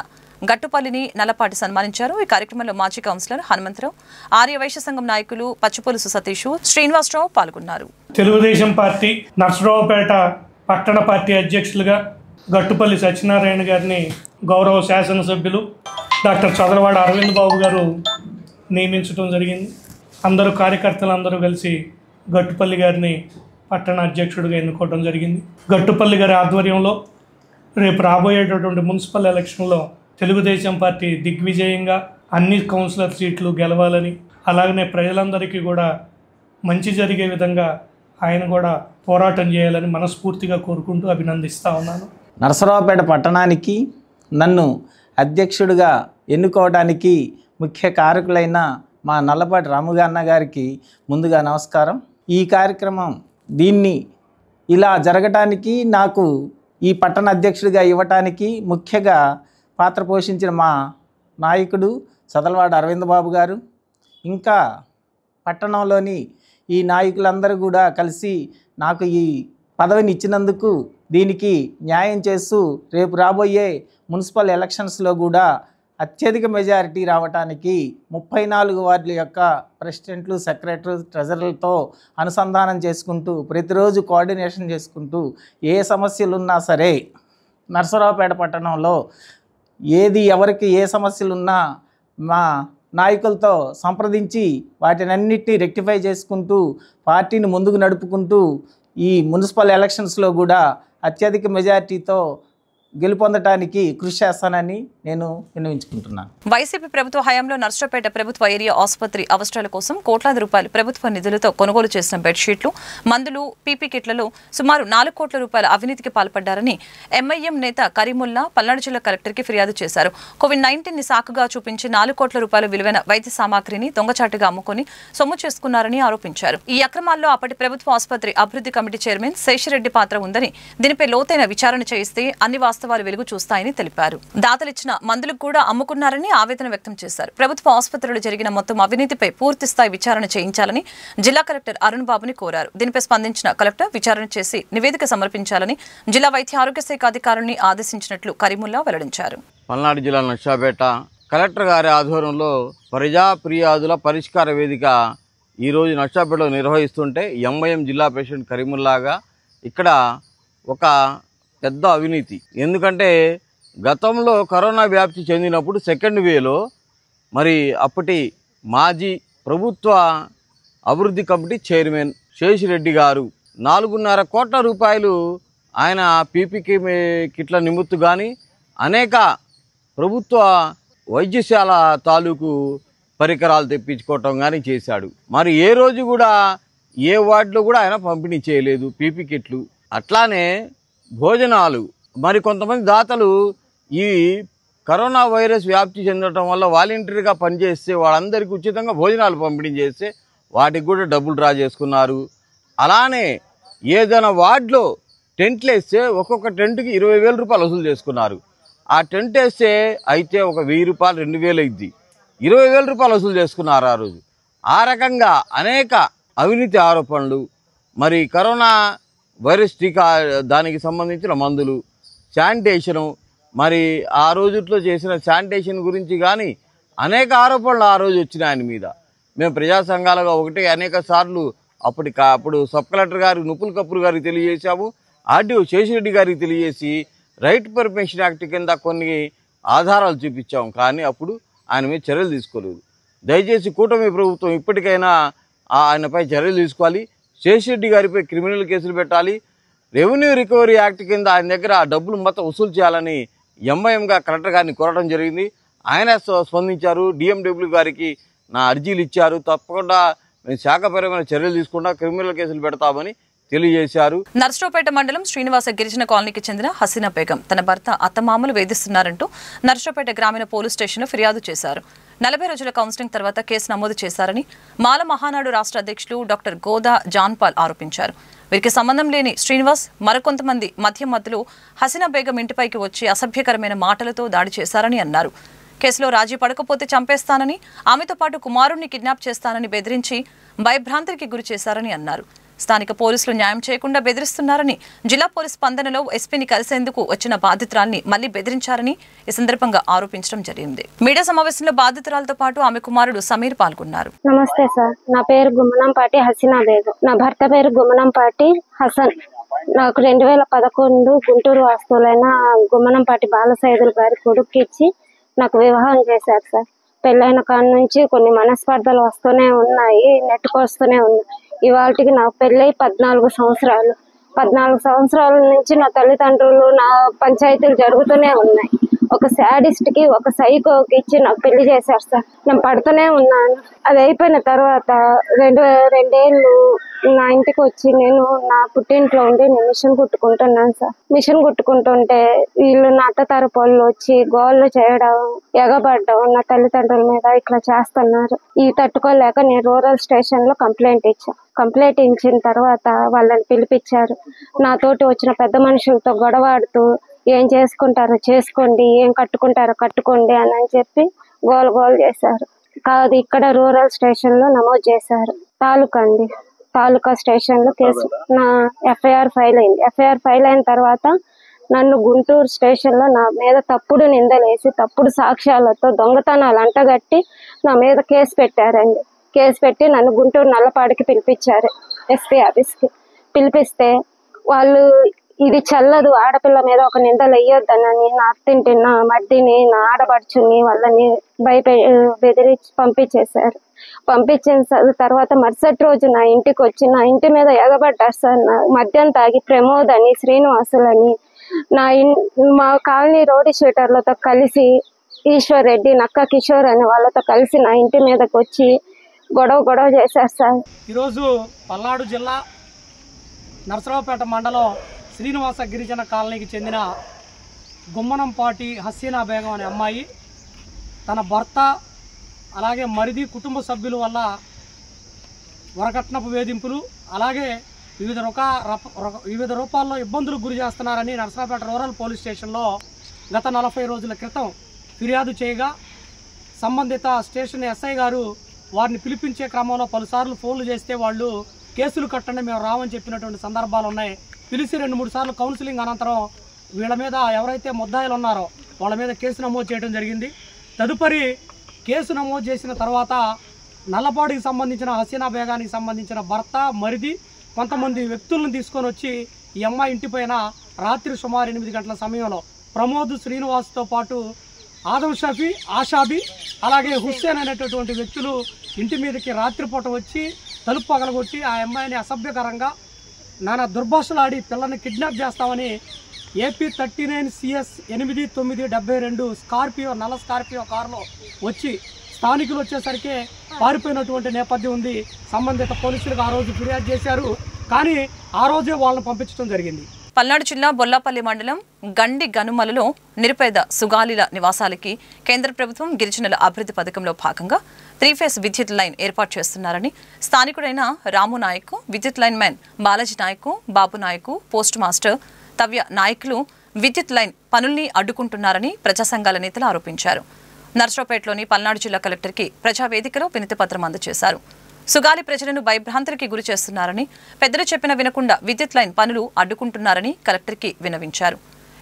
గట్టుపల్లిని నల్లపాటి సన్మానించారు. ఈ కార్యక్రమంలో మాజీ కౌన్సిలర్ హనుమంతరావు, ఆర్య వైశ్య సంఘం నాయకులు పచ్చిపులుసు సతీష్, శ్రీనివాసరావు పాల్గొన్నారు. తెలుగుదేశం పార్టీ నర్సరావుపేట పట్టణ పార్టీ అధ్యక్షులుగా గట్టుపల్లి సత్యనారాయణ గారిని గౌరవ శాసనసభ్యులు డాక్టర్ చదలవాడ అరవింద్ బాబు గారు నియమించడం జరిగింది. అందరూ కార్యకర్తలందరూ కలిసి గట్టుపల్లి గారిని పట్టణ అధ్యక్షుడిగా ఎన్నుకోవడం జరిగింది. గట్టుపల్లి గారి ఆధ్వర్యంలో రేపు రాబోయేటటువంటి మున్సిపల్ ఎలక్షన్లో తెలుగుదేశం పార్టీ దిగ్విజయంగా అన్ని కౌన్సిలర్ సీట్లు గెలవాలని, అలాగనే ప్రజలందరికీ కూడా మంచి జరిగే విధంగా ఆయన కూడా పోరాటం చేయాలని మనస్ఫూర్తిగా కోరుకుంటూ అభినందిస్తూ ఉన్నాను. నరసరావుపేట పట్టణానికి నన్ను అధ్యక్షుడిగా ఎన్నుకోవడానికి ముఖ్య కారకులైన మా నల్లపాటి రాముగన్న గారికి ముందుగా నమస్కారం. ఈ కార్యక్రమం దీన్ని ఇలా జరగటానికి, నాకు ఈ పట్టణ అధ్యక్షుడిగా ఇవ్వటానికి ముఖ్యంగా పాత్ర పోషించిన మా నాయకుడు చదలవాడ అరవింద్ బాబు గారు, ఇంకా పట్టణంలోని ఈ నాయకులందరూ కూడా కలిసి నాకు ఈ పదవిని ఇచ్చినందుకు దీనికి న్యాయం చేస్తూ రేపు రాబోయే మున్సిపల్ ఎలక్షన్స్లో కూడా అత్యధిక మెజారిటీ రావడానికి 34 వార్డుల యొక్క ప్రెసిడెంట్లు, సెక్రటరీ, ట్రెజరర్లతో అనుసంధానం చేసుకుంటూ ప్రతిరోజు కోఆర్డినేషన్ చేసుకుంటూ ఏ సమస్యలున్నా సరే నరసరావుపేట పట్టణంలో ఎవరికి ఏ సమస్యలున్నా మా నాయకులతో సంప్రదించి వాటినన్నిటినీ రెక్టిఫై చేసుకుంటూ పార్టీని ముందుకు నడుపుకుంటూ ఈ మున్సిపల్ ఎలక్షన్స్లో కూడా అత్యధిక మెజారిటీతో గెలుపొందడానికి కృషి చేస్తానని నేను విన్నవించుకుంటున్నాను. వైసీపీ ప్రభుత్వ హయాంలో నర్సరావుపేట ప్రభుత్వ ఏరియా ఆసుపత్రి అవసరాల కోసం కోట్లాది రూపాయలు ప్రభుత్వ నిధులతో కొనుగోలు చేసిన బెడ్షీట్లు, మందులు, పీపీ కిట్లలో సుమారు 4 కోట్ల రూపాయల అవినీతికి పాల్పడ్డారని ఎంఐఎం నేత కరీముల్లా పల్నాడు జిల్లా కలెక్టర్కి ఫిర్యాదు చేశారు. కోవిడ్-19ని సాకుగా చూపించి 4 కోట్ల రూపాయల విలువైన వైద్య సామాగ్రిని దొంగచాటుగా అమ్ముకొని సొమ్ము చేసుకున్నారని ఆరోపించారు. ఈ అక్రమాల్లో అప్పటి ప్రభుత్వ ఆసుపత్రి అభివృద్ధి కమిటీ చైర్మన్ శేషిరెడ్డి పాత్ర ఉందని, దీనిపై లోతైన విచారణ చేయిస్తే అన్ని వాస్తవాలు వెలుగు చూస్తాయని తెలిపారు. దాతలిచ్చిన మందులకు కూడా అమ్ముకున్నారని ఆవేదన వ్యక్తం చేశారు. ప్రభుత్వ ఆసుపత్రిలో జరిగిన మొత్తం అవినీతిపై పూర్తి స్థాయి విచారణ చేయించాలని జిల్లా కలెక్టర్ అరుణ్ బాబుని కోరారు. దీనిపై స్పందించిన కలెక్టర్ విచారణ చేసి నివేదిక సమర్పించాలని జిల్లా వైద్య ఆరోగ్య శాఖ అధికారులను ఆదేశించినట్లు కరీముల్లా వెల్లడించారు. పల్నాడు జిల్లా నర్సరావుపేట కలెక్టర్ గారి ఆధ్వర్యంలో ప్రజా ఫిర్యాదుల పరిష్కార వేదిక ఈరోజు నర్సరావుపేటలో నిర్వహిస్తుంటే ఎంఐఎం జిల్లా ప్రెసిడెంట్ కరీముల్లాగా ఇక్కడ ఒక పెద్ద అవినీతి. ఎందుకంటే గతంలో కరోనా వ్యాప్తి చెందినప్పుడు సెకండ్ వేలో మరి అప్పటి మాజీ ప్రభుత్వ అభివృద్ధి కమిటీ చైర్మన్ శేషిరెడ్డి గారు 4.5 కోట్ల రూపాయలు ఆయన పీపీకి కిట్ల నిమిత్తు కానీ అనేక ప్రభుత్వ వైద్యశాల తాలూకు పరికరాలు తెప్పించుకోవటం కానీ చేశాడు. మరి ఏ రోజు కూడా ఏ వార్డులో కూడా ఆయన పంపిణీ చేయలేదు పీపీ కిట్లు. అట్లానే భోజనాలు మరి కొంతమంది దాతలు ఈ కరోనా వైరస్ వ్యాప్తి చెందడం వల్ల వాలంటీర్గా పనిచేస్తే వాళ్ళందరికీ ఉచితంగా భోజనాలు పంపిణీ చేస్తే వాటికి కూడా డబ్బులు డ్రా చేసుకున్నారు. అలానే ఏదైనా వార్డులో టెంట్లు వేస్తే ఒక్కొక్క టెంట్కి 20,000 రూపాయలు వసూలు చేసుకున్నారు. ఆ టెంట్ వేస్తే అయితే ఒక 1,000 రూపాయలు 2,000 అయింది, 20,000 రూపాయలు వసూలు చేసుకున్నారు ఆ రోజు. ఆ రకంగా అనేక అవినీతి ఆరోపణలు, మరి కరోనా వైరస్ టీకా దానికి సంబంధించిన మందులు, శానిటేషను, మరి ఆ రోజుట్లో చేసిన శానిటేషన్ గురించి కానీ అనేక ఆరోపణలు ఆ రోజు వచ్చినాయి ఆయన మీద. మేము ప్రజా సంఘాలుగా ఒకటి అనేక సార్లు అప్పుడు సబ్ కలెక్టర్ గారు నుపుల్ కపూర్ గారికి తెలియజేశాము, ఆర్డీఓ శేషిరెడ్డి గారికి తెలియజేసి రైట్ పర్మిషన్ యాక్ట్ కింద కొన్ని ఆధారాలు చూపించాము. కానీ అప్పుడు ఆయన మీద చర్యలు తీసుకోలేదు. దయచేసి కూటమి ప్రభుత్వం ఇప్పటికైనా ఆయనపై చర్యలు తీసుకోవాలి. శేషిరెడ్డి గారిపై క్రిమినల్ కేసులు పెట్టాలి. రెవెన్యూ రికవరీ యాక్ట్ కింద ఆయన దగ్గర డబ్బులు మొత్తం వసూలు చేయాలని ఎంఐఎంగా కలెక్టర్ గారిని కోరడం జరిగింది. ఆయన స్పందించారు. డిఎండబ్ల్యూ గారికి నా అర్జీలు ఇచ్చారు. తప్పకుండా మేము శాఖపరమైన చర్యలు తీసుకుండా క్రిమినల్ కేసులు పెడతామని తెలియజేశారు. నర్సరావుపేట మండలం శ్రీనివాస గిరిజన కాలనీకి చెందిన హసీనా బేగం తన భర్త అత్తమామలు వేధిస్తున్నారంటూ నర్సరావుపేట గ్రామీణ పోలీస్ స్టేషన్లో ఫిర్యాదు చేశారు. 40 రోజుల కౌన్సిలింగ్ తర్వాత కేసు నమోదు చేశారని మాల మహానాడు రాష్ట్ర అధ్యక్షులు డాక్టర్ గోదా జాన్పాల్ ఆరోపించారు. వీరికి సంబంధం లేని శ్రీనివాస్ మరికొంతమంది మధ్యలో హసీనా బేగం ఇంటిపైకి వచ్చి అసభ్యకరమైన మాటలతో దాడి చేశారని అన్నారు. కేసులో రాజీ పడకపోతే చంపేస్తానని, ఆమెతో పాటు కుమారుణ్ణి కిడ్నాప్ చేస్తానని బెదిరించి భయభ్రాంతికి గురి చేశారని అన్నారు. స్థానిక పోలీసులు న్యాయం చేయకుండా బెదిరిస్తున్నారని, జిల్లా పోలీస్ స్పందనలో ఎస్పీని కలిసేందుకు వచ్చిన బాధితురాల్ని మళ్లీ బెదిరించారని ఈ సందర్భంగా ఆరోపించడం జరిగింది. మీడియా సమావేశంలో బాధితురాలతో పాటు ఆమె కుమారుడు సమీర్ పాల్గొన్నారు. నమస్తే సార్, నా పేరు గుమ్మనంపాటి హసీనా బేగం, నా భర్త పేరు గుమ్మనంపాటి హసన్. నాకు 2011 గుంటూరు వాస్తువులైన గుమ్మనంపాటి బాలసైదులు గారి కొడుకు ఇచ్చి నాకు వివాహం చేశారు సార్. పెళ్ళైన కాడ నుంచి కొన్ని మనస్పర్ధలు వస్తూనే ఉన్నాయి, నెట్టుకొస్తూనే ఉన్నాయి. ఇవాళకి నాకు పెళ్ళై 14 సంవత్సరాలు. 14 సంవత్సరాల నుంచి నా తల్లిదండ్రులు నా పంచాయతీలు జరుగుతూనే ఉన్నాయి. ఒక శాడిస్ట్కి ఒక సైకోకి ఇచ్చి నాకు పెళ్లి చేశారు సార్. నేను పడుతూనే ఉన్నాను. అది అయిపోయిన తర్వాత 2 ఏళ్ళు నా ఇంటికి వచ్చి నేను నా పుట్టింట్లో ఉండి నేను మిషన్ కుట్టుకుంటున్నాను సార్. మిషన్ కుట్టుకుంటుంటే వీళ్ళు నా అత్తతరపు వాళ్ళు వచ్చి గోళ్ళు చేయడం, ఎగబడ్డం నా తల్లిదండ్రుల మీద ఇట్లా చేస్తున్నారు. ఈ తట్టుకోలేక నేను రూరల్ స్టేషన్ లో కంప్లైంట్ ఇచ్చాను. కంప్లైంట్ ఇచ్చిన తర్వాత వాళ్ళని పిలిపించారు. నాతోటి వచ్చిన పెద్ద మనుషులతో గొడవాడుతూ ఏం చేసుకుంటారో చేసుకోండి, ఏం కట్టుకుంటారో కట్టుకోండి అని చెప్పి గోల్ చేశారు. కాదు, ఇక్కడ రూరల్ స్టేషన్ లో నమోదు చేశారు. తాలూకా స్టేషన్ లో కేసు నా ఎఫ్ఐఆర్ ఫైల్ అయింది. ఎఫ్ఐఆర్ ఫైల్ అయిన తర్వాత నన్ను గుంటూరు స్టేషన్ లో నా మీద తప్పుడు నిందలేసి తప్పుడు సాక్ష్యాలతో దొంగతనాలు అంటగట్టి నా మీద కేసు పెట్టారండి. కేసు పెట్టి నన్ను గుంటూరు నల్లపాడికి పిలిపించారు, ఎస్పీ ఆఫీస్కి. పిలిపిస్తే వాళ్ళు ఇది చల్లదు, ఆడపిల్ల మీద ఒక నిందలు వేయొద్దనని నా అత్తింటి నా మడ్డిని నా ఆడపడుచుని వాళ్ళని బెదిరించి పంపించేశారు. పంపించిన తర్వాత మరుసటి రోజు నా ఇంటికి వచ్చి నా ఇంటి మీద ఎగబడ్డారు సార్. నా మద్యం తాగి ప్రమోద్ అని, శ్రీనివాసులని, మా కాలనీ రోడ్డు షీటర్లతో కలిసి ఈశ్వర్ రెడ్డి, నక్క కిషోర్ అని వాళ్ళతో కలిసి నా ఇంటి మీదకి వచ్చి గొడవ చేశారు సార్. ఈరోజు పల్నాడు జిల్లా నర్సరావుపేట మండలం శ్రీనివాస గిరిజన కాలనీకి చెందిన గుమ్మనంపాటి హసీనా బేగం అనే అమ్మాయి తన భర్త అలాగే మరిది కుటుంబ సభ్యుల వల్ల వరకట్నపు వేధింపులు అలాగే వివిధ రూపాల్లో ఇబ్బందులకు గురి చేస్తున్నారని నర్సరావుపేట రూరల్ పోలీస్ స్టేషన్లో గత 40 రోజుల క్రితం ఫిర్యాదు చేయగా సంబంధిత స్టేషన్ ఎస్ఐ గారు వారిని పిలిపించే క్రమంలో పలుసార్లు ఫోన్లు చేస్తే వాళ్ళు కేసులు కట్టండి మేము రామని చెప్పినటువంటి సందర్భాలు ఉన్నాయి. పిలిచి 2-3 సార్లు కౌన్సిలింగ్ అనంతరం వీళ్ళ మీద ఎవరైతే ముద్దాయిలు ఉన్నారో వాళ్ళ మీద కేసు నమోదు చేయడం జరిగింది. తదుపరి కేసు నమోదు చేసిన తర్వాత నల్లపాడికి సంబంధించిన హసీనా బేగానికి సంబంధించిన భర్త మరిది కొంతమంది వ్యక్తులను తీసుకొని వచ్చి ఈ అమ్మాయి ఇంటిపైన రాత్రి సుమారు 8 గంటల సమయంలో ప్రమోద్, శ్రీనివాస్తో పాటు ఆదం షఫీ, ఆషాబి అలాగే హుస్సేన్ అనేటటువంటి వ్యక్తులు ఇంటి మీదకి రాత్రిపూట వచ్చి తలుపు పగలగొట్టి ఆ అమ్మాయిని అసభ్యకరంగా నానా దుర్భాషలాడి పిల్లల్ని కిడ్నాప్ చేస్తామని ఏపీ 39 CS 8972 స్కార్పియో నల్ల స్కార్పియో కారులో వచ్చి స్థానికులు వచ్చేసరికి పారిపోయినటువంటి నేపథ్యం ఉంది. సంబంధిత పోలీసులకు ఆ రోజు ఫిర్యాదు చేశారు, కానీ ఆ రోజే వాళ్ళని పంపించడం జరిగింది. పల్నాడు జిల్లా బొల్లాపల్లి మండలం గండి గనుమలలో నిరుపేద సుగాలిల నివాసాలకి కేంద్ర ప్రభుత్వం గిరిజనుల అభివృద్ధి పథకంలో భాగంగా 3-ఫేజ్ విద్యుత్ లైన్ ఏర్పాటు చేస్తున్నారని స్థానికుడైన రాము నాయక్, విద్యుత్ లైన్ మ్యాన్ బాలాజీ నాయక్, బాబు నాయక్, పోస్ట్ మాస్టర్ తవ్య నాయకులు విద్యుత్ లైన్ పనుల్ని అడ్డుకుంటున్నారని ప్రజా సంఘాల నేతలు ఆరోపించారు. నర్సరావుపేటలోని పల్నాడు జిల్లా కలెక్టర్కి ప్రజావేదికలో వినతిపత్రం అందజేశారు. సుగాలి ప్రజలను భయభ్రాంతులకి గురి చేస్తున్నారని, పెద్దలు చెప్పిన వినకుండా విద్యుత్ లైన్ పనులు అడ్డుకుంటున్నారని కలెక్టర్కి విన్నవించారు.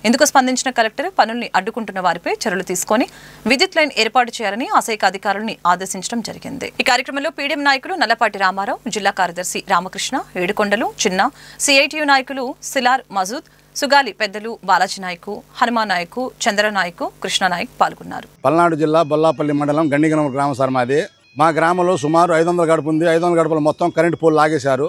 ఇందుకు స్పందించిన కలెక్టర్ పనుల్ని అడ్డుకుంటున్న వారిపై చర్యలు తీసుకొని విద్యుత్ లైన్ ఏర్పాటు చేయాలని ఆశైక అధికారులను ఆదేశించడం జరిగింది. ఈ కార్యక్రమంలో పీడీఎం నాయకులు నల్లపాటి రామారావు, జిల్లా కార్యదర్శి రామకృష్ణ, ఏడుకొండలు చిన్న, CITU నాయకులు సిలార్ మజూద్, సుగాలి పెద్దలు బాలాజీ నాయకు, హనుమాన్ నాయకు, చంద్రనాయకు, కృష్ణనాయక్ పాల్గొన్నారు. పల్నాడు జిల్లా బొల్లాపల్లి మండలం గండిగనం గ్రామ సార్ మాది. మా గ్రామంలో సుమారు 500 గడప ఉంది. 500 గడపలు మొత్తం కరెంటు పోల్ లాగేశారు.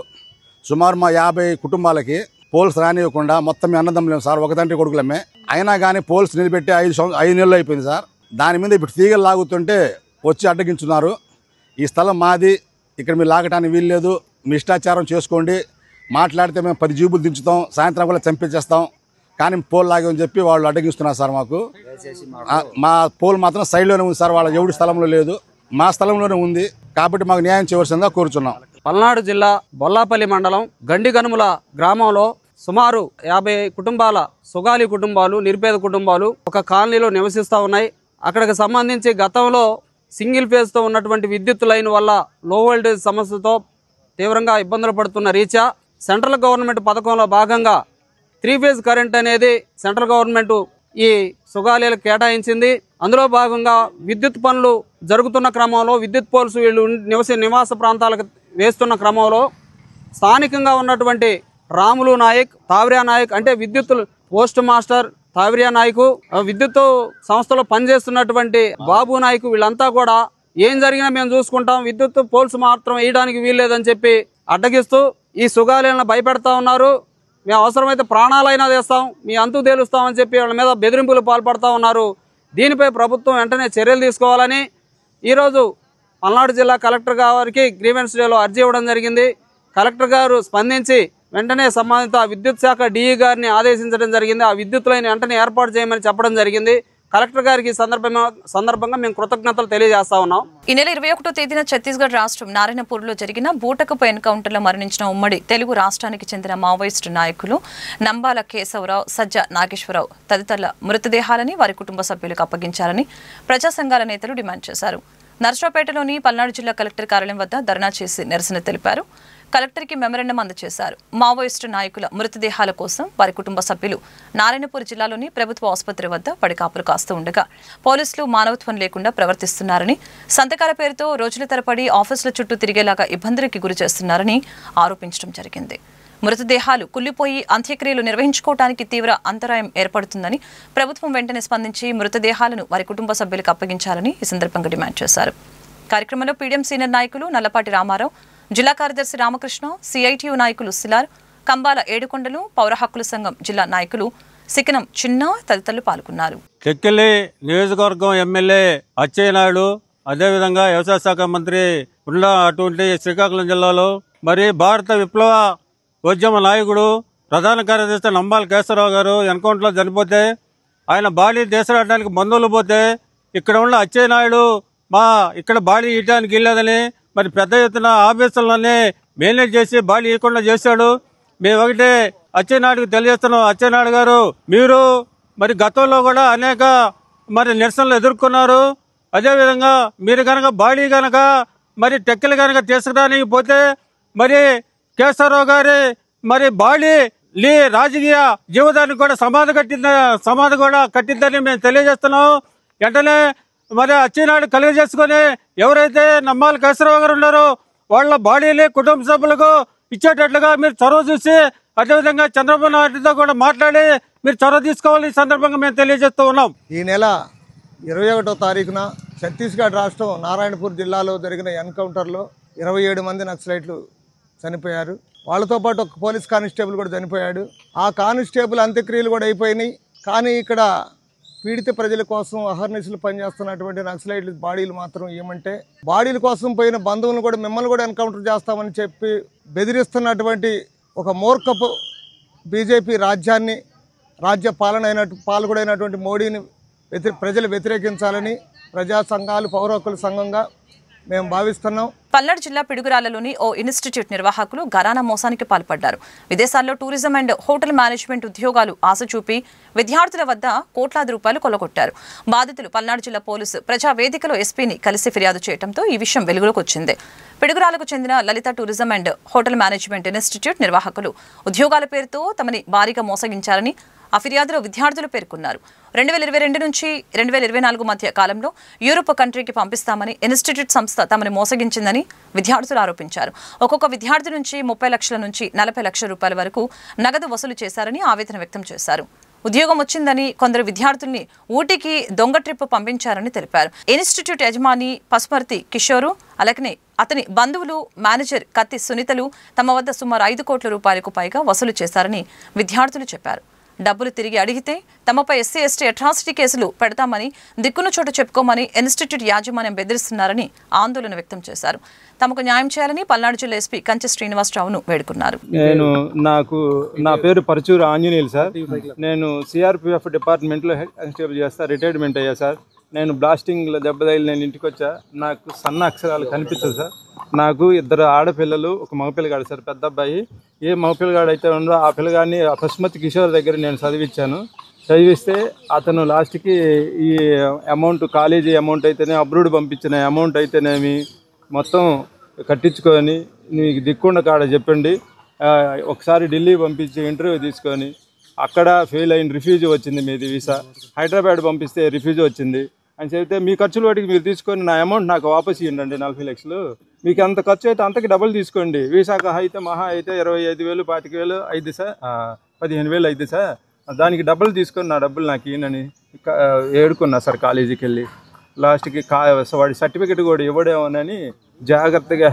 సుమారు మా 50 కుటుంబాలకి పోల్స్ రానివ్వకుండా మొత్తం మీ అన్నదమ్ములేము సార్, ఒక తండ్రి కొడుకులమే. అయినా కానీ పోల్స్ నిలబెట్టి 5 నెలలు అయిపోయింది సార్. దాని మీద ఇప్పుడు తీగలు లాగుతుంటే వచ్చి అడ్డగించున్నారు. ఈ స్థలం మాది, ఇక్కడ మీరు లాగటానికి వీల్లేదు, మీ ఇష్టాచారం చేసుకోండి, మాట్లాడితే మేము 10 జీబులు దించుతాం, సాయంత్రం కూడా చంపించేస్తాం, కానీ పోల్ లాగమని చెప్పి వాళ్ళు అడ్డగిస్తున్నారు సార్. మాకు మా పోల్ మాత్రం సైడ్లోనే ఉంది సార్, వాళ్ళ ఎవడి స్థలంలో లేదు, మా స్థలంలోనే ఉంది. కాబట్టి మాకు న్యాయం చేయవలసిందిగా కోరుచున్నాం. పల్నాడు జిల్లా బొల్లాపల్లి మండలం గండిగనుముల గ్రామంలో సుమారు 50 కుటుంబాల సుగాలి కుటుంబాలు, నిరుపేద కుటుంబాలు ఒక కాలనీలో నివసిస్తూ ఉన్నాయి. అక్కడికి సంబంధించి గతంలో సింగిల్ ఫేజ్తో ఉన్నటువంటి విద్యుత్ లైన్ వల్ల లో వోల్టేజ్ సమస్యతో తీవ్రంగా ఇబ్బందులు పడుతున్న రీత్యా సెంట్రల్ గవర్నమెంట్ పథకంలో భాగంగా 3-ఫేజ్ కరెంట్ అనేది సెంట్రల్ గవర్నమెంట్ ఈ సుగాలీలకు కేటాయించింది. అందులో భాగంగా విద్యుత్ పనులు జరుగుతున్న క్రమంలో విద్యుత్ పోల్స్ వీళ్ళు నివాస ప్రాంతాలకు వేస్తున్న క్రమంలో స్థానికంగా ఉన్నటువంటి రాములు నాయక్, తావ్రియా నాయక్ అంటే విద్యుత్ పోస్ట్ మాస్టర్ తావ్రియా నాయకు, విద్యుత్ సంస్థలో పనిచేస్తున్నటువంటి బాబు నాయకు, వీళ్ళంతా కూడా ఏం జరిగినా మేము చూసుకుంటాం, విద్యుత్ పోల్స్ మాత్రం వేయడానికి వీల్లేదని చెప్పి అడ్డగిస్తూ ఈ సుగాలీలను భయపెడతా ఉన్నారు. మేము అవసరమైతే ప్రాణాలైనా చేస్తాం, మీ అంతు తేలుస్తామని చెప్పి వాళ్ళ మీద బెదిరింపులు పాల్పడతా ఉన్నారు. దీనిపై ప్రభుత్వం వెంటనే చర్యలు తీసుకోవాలని ఈరోజు పల్నాడు జిల్లా కలెక్టర్ గారికి గ్రీవెన్స్ డేలో అర్జీ ఇవ్వడం జరిగింది. కలెక్టర్ గారు స్పందించి వెంటనే సంబంధిత విద్యుత్ శాఖ DE గారిని ఆదేశించడం జరిగింది. ఆ విద్యుత్ లైన్ వెంటనే ఏర్పాటు చేయమని చెప్పడం జరిగింది. కలెక్టర్ గారికి సందర్భంగా మేము కృతజ్ఞతలు తెలియజేస్తా ఉన్నాం. ఈ నెల 21వ తేదీన ఛత్తీస్గఢ్ రాష్ట్రం నారాయణపూర్లో జరిగిన బూటకపు ఎన్కౌంటర్లో మరణించిన ఉమ్మడి తెలుగు రాష్ట్రానికి చెందిన మావోయిస్టు నాయకులు నంబాల కేశవరావు, సజ్జ నాగేశ్వరరావు తదితరుల మృతదేహాలని వారి కుటుంబ సభ్యులకు అప్పగించాలని ప్రజా సంఘాల నేతలు డిమాండ్ చేశారు. నర్సరావుపేటలోని పల్నాడు జిల్లా కలెక్టర్ కార్యాలయం వద్ద ధర్నా చేసి నిరసన తెలిపారు. కలెక్టర్కి మెమరాండం అందజేశారు. మావోయిస్టు నాయకుల మృతదేహాల కోసం వారి కుటుంబ సభ్యులు నారాయణపూర్ జిల్లాలోని ప్రభుత్వ ఆసుపత్రి వద్ద పడికాపులు కాస్తూ ఉండగా పోలీసులు మానవత్వం లేకుండా ప్రవర్తిస్తున్నారని, సంతకాల పేరుతో రోజుల తరబడి ఆఫీసుల చుట్టూ తిరిగేలాగా ఇబ్బందులకి గురి చేస్తున్నారని ఆరోపించడం జరిగింది. మృతదేహాలు కుళ్లిపోయి అంత్యక్రియలు నిర్వహించుకోవడానికి తీవ్ర అంతరాయం ఏర్పడుతుందని ప్రభుత్వం వెంటనే స్పందించి మృతదేహాలను వారి కుటుంబ సభ్యులకు అప్పగించాలని ఈ సందర్భంగా డిమాండ్ చేశారు. కార్యక్రమంలో పీడీఎం సీనియర్ నాయకులు నల్లపాటి రామారావు, జిల్లా కార్యదర్శి రామకృష్ణ, CITU నాయకులు సిలార్, కంబాల ఏడుకొండలు, పౌర హక్కుల సంఘం జిల్లా నాయకులు సికనం చిన్న తదితరులు పాల్గొన్నారు. కెక్కిలి నియోజకవర్గం ఎమ్మెల్యే అచ్చెన్నాయుడు, అదేవిధంగా వ్యవసాయ శాఖ మంత్రి ఉన్న అటువంటి శ్రీకాకుళం జిల్లాలో మరి భారత విప్లవ ఉద్యమ నాయకుడు ప్రధాన కార్యదర్శి నంబాల కేశవరావు గారు ఎన్కౌంటర్లో చనిపోతే ఆయన బాడీ దేశరాడడానికి బంధువులు పోతే ఇక్కడ ఉన్న అచ్చెన్నాయుడు ఇక్కడ బాడీ ఇవ్వడానికి వెళ్ళలేదని మరి పెద్ద ఎత్తున ఆఫీసులన్నీ మేనేజ్ చేసి బాడీ ఇవ్వకుండా చేశాడు. మేము ఒకటే అచ్చెన్నాయుడికి తెలియజేస్తున్నాం, అచ్చెన్నాయుడు గారు మీరు మరి గతంలో కూడా అనేక మరి నిరసనలు ఎదుర్కొన్నారు. అదేవిధంగా మీరు కనుక బాడీ కనుక మరి టెక్కలు కనుక తీసుకురానికి పోతే మరి కేశవరావు గారి మరి బాడీ రాజకీయ జీవితానికి కూడా సమాధి కూడా కట్టిద్దని మేము తెలియజేస్తున్నాం. వెంటనే మరి అచ్చెన్నాయుడు కలిగజేసుకుని ఎవరైతే నంబాల కేశవరావు గారు ఉన్నారో వాళ్ళ బాడీని కుటుంబ సభ్యులకు ఇచ్చేటట్లుగా మీరు చొరవ చూసి అదేవిధంగా చంద్రబాబు నాయుడుతో కూడా మాట్లాడి మీరు చొరవ తీసుకోవాలి ఈ సందర్భంగా మేము తెలియజేస్తూ ఉన్నాం. ఈ నెల 21వ తారీఖున ఛత్తీస్గఢ్ రాష్ట్రం నారాయణపూర్ జిల్లాలో జరిగిన ఎన్కౌంటర్లో 27 మంది నక్సలైట్లు చనిపోయారు. వాళ్ళతో పాటు ఒక పోలీస్ కానిస్టేబుల్ కూడా చనిపోయాడు. ఆ కానిస్టేబుల్ అంత్యక్రియలు కూడా అయిపోయినాయి. కానీ ఇక్కడ పీడిత ప్రజల కోసం అహర్నిశలు పనిచేస్తున్నటువంటి నక్సలైట్ల బాడీలు మాత్రం ఏమంటే బాడీల కోసం పోయిన బంధువులను కూడా మిమ్మల్ని కూడా ఎన్కౌంటర్ చేస్తామని చెప్పి బెదిరిస్తున్నటువంటి ఒక మూర్ఖపు బీజేపీ రాజ్య పాలకుడైనటువంటి మోడీని ప్రజలు వ్యతిరేకించాలని ప్రజా సంఘాలు పౌర హక్కుల సంఘంగా మేము భావిస్తున్నాం. పల్నాడు జిల్లా పిడుగురాళ్లలోని ఓ ఇన్స్టిట్యూట్ నిర్వాహకులు ఘరానా మోసానికి పాల్పడ్డారు. విదేశాల్లో టూరిజం అండ్ హోటల్ మేనేజ్మెంట్ ఉద్యోగాలు ఆశ చూపి విద్యార్థుల వద్ద కోట్లాది రూపాయలు కొల్లగొట్టారు. బాధితులు పల్నాడు జిల్లా పోలీసు ప్రజా వేదికలో ఎస్పీని కలిసి ఫిర్యాదు చేయడంతో ఈ విషయం వెలుగులోకి వచ్చింది. పిడుగురాళ్లకు చెందిన Lalitha tourism and hotel management institute నిర్వాహకులు ఉద్యోగాల పేరుతో తమని భారీగా మోసగించారని ఆ ఫిర్యాదులో విద్యార్థులు పేర్కొన్నారు. 2022 నుంచి 2024 మధ్య కాలంలో యూరోప్ కంట్రీకి పంపిస్తామని ఇన్స్టిట్యూట్ సంస్థ తమని మోసగించిందని విద్యార్థులు ఆరోపించారు. ఒక్కొక్క విద్యార్థి నుంచి 30 లక్షల నుంచి 40 లక్షల రూపాయల వరకు నగదు వసూలు చేశారని ఆవేదన వ్యక్తం చేశారు. ఉద్యోగం వచ్చిందని కొందరు విద్యార్థుల్ని ఊటీకి దొంగ ట్రిప్ పంపించారని తెలిపారు. ఇన్స్టిట్యూట్ యజమాని పసుమర్తి కిషోరు అలాగనే అతని బంధువులు మేనేజర్ కత్తి సునీతలు తమ వద్ద సుమారు 5 కోట్ల రూపాయలకు పైగా వసూలు చేశారని విద్యార్థులు చెప్పారు. డబ్బులు తిరిగి అడిగితే తమపై ఎస్సీ ఎస్టీ అట్రాసిటీ కేసులు పెడతామని దిక్కున చోట చెప్పుకోమని ఇన్స్టిట్యూట్ యాజమాన్యం బెదిరిస్తున్నారని ఆందోళన వ్యక్తం చేశారు. తమకు న్యాయం చేయాలని పల్నాడు జిల్లా ఎస్పీ కంచె శ్రీనివాసరావును వేడుకున్నారు. నా పేరు పరచూరు ఆంజనేయులు సార్. నేను సిఆర్పిఎఫ్ డిపార్ట్మెంట్లో హెడ్ కానిస్టేబుల్ చేస్తా, రిటైర్మెంట్ అయ్యా సార్. నేను బ్లాస్టింగ్లో దెబ్బతగిలి నేను ఇంటికి వచ్చా. నాకు సన్న అక్షరాలు కనిపించదు సార్. నాకు 2 ఆడపిల్లలు, ఒక మగపిల్లగాడు సార్. పెద్ద అబ్బాయి ఏ మగపిల్లగాడు అయితే ఉండో ఆ పిల్లగాడిని పశుమతి కిషోర్ దగ్గర నేను చదివిస్తే అతను లాస్ట్కి ఈ అమౌంట్ కాలేజీ అమౌంట్ అయితేనే అబ్రూడ్ పంపించిన అమౌంట్ అయితేనేమి మొత్తం కట్టించుకొని నీకు దిక్కుండ కాడ చెప్పండి, ఒకసారి ఢిల్లీ పంపించి ఇంటర్వ్యూ తీసుకొని అక్కడ ఫెయిల్ అయిన రిఫ్యూజ్ వచ్చింది, మీది వీసా. హైదరాబాద్ పంపిస్తే రిఫ్యూజ్ వచ్చింది అని చెప్తే మీ ఖర్చుల వాటికి మీరు తీసుకొని నా అమౌంట్ నాకు వాపస్ ఇవ్వండి 40 లక్షలు. మీకు అంత ఖర్చు అయితే అంతకి డబుల్ తీసుకోండి. వీసాకు అయితే మహా అయితే 25,000 25,000 అయింది సార్, 15,000 అయింది సార్. దానికి డబ్బులు తీసుకొని నా డబ్బులు నాకు ఈయనని ఏడుకున్నా సార్. కాలేజీకి వెళ్ళి లాస్ట్కి వాడి సర్టిఫికెట్ కూడా ఇవ్వడేమోనని జాగ్రత్తగా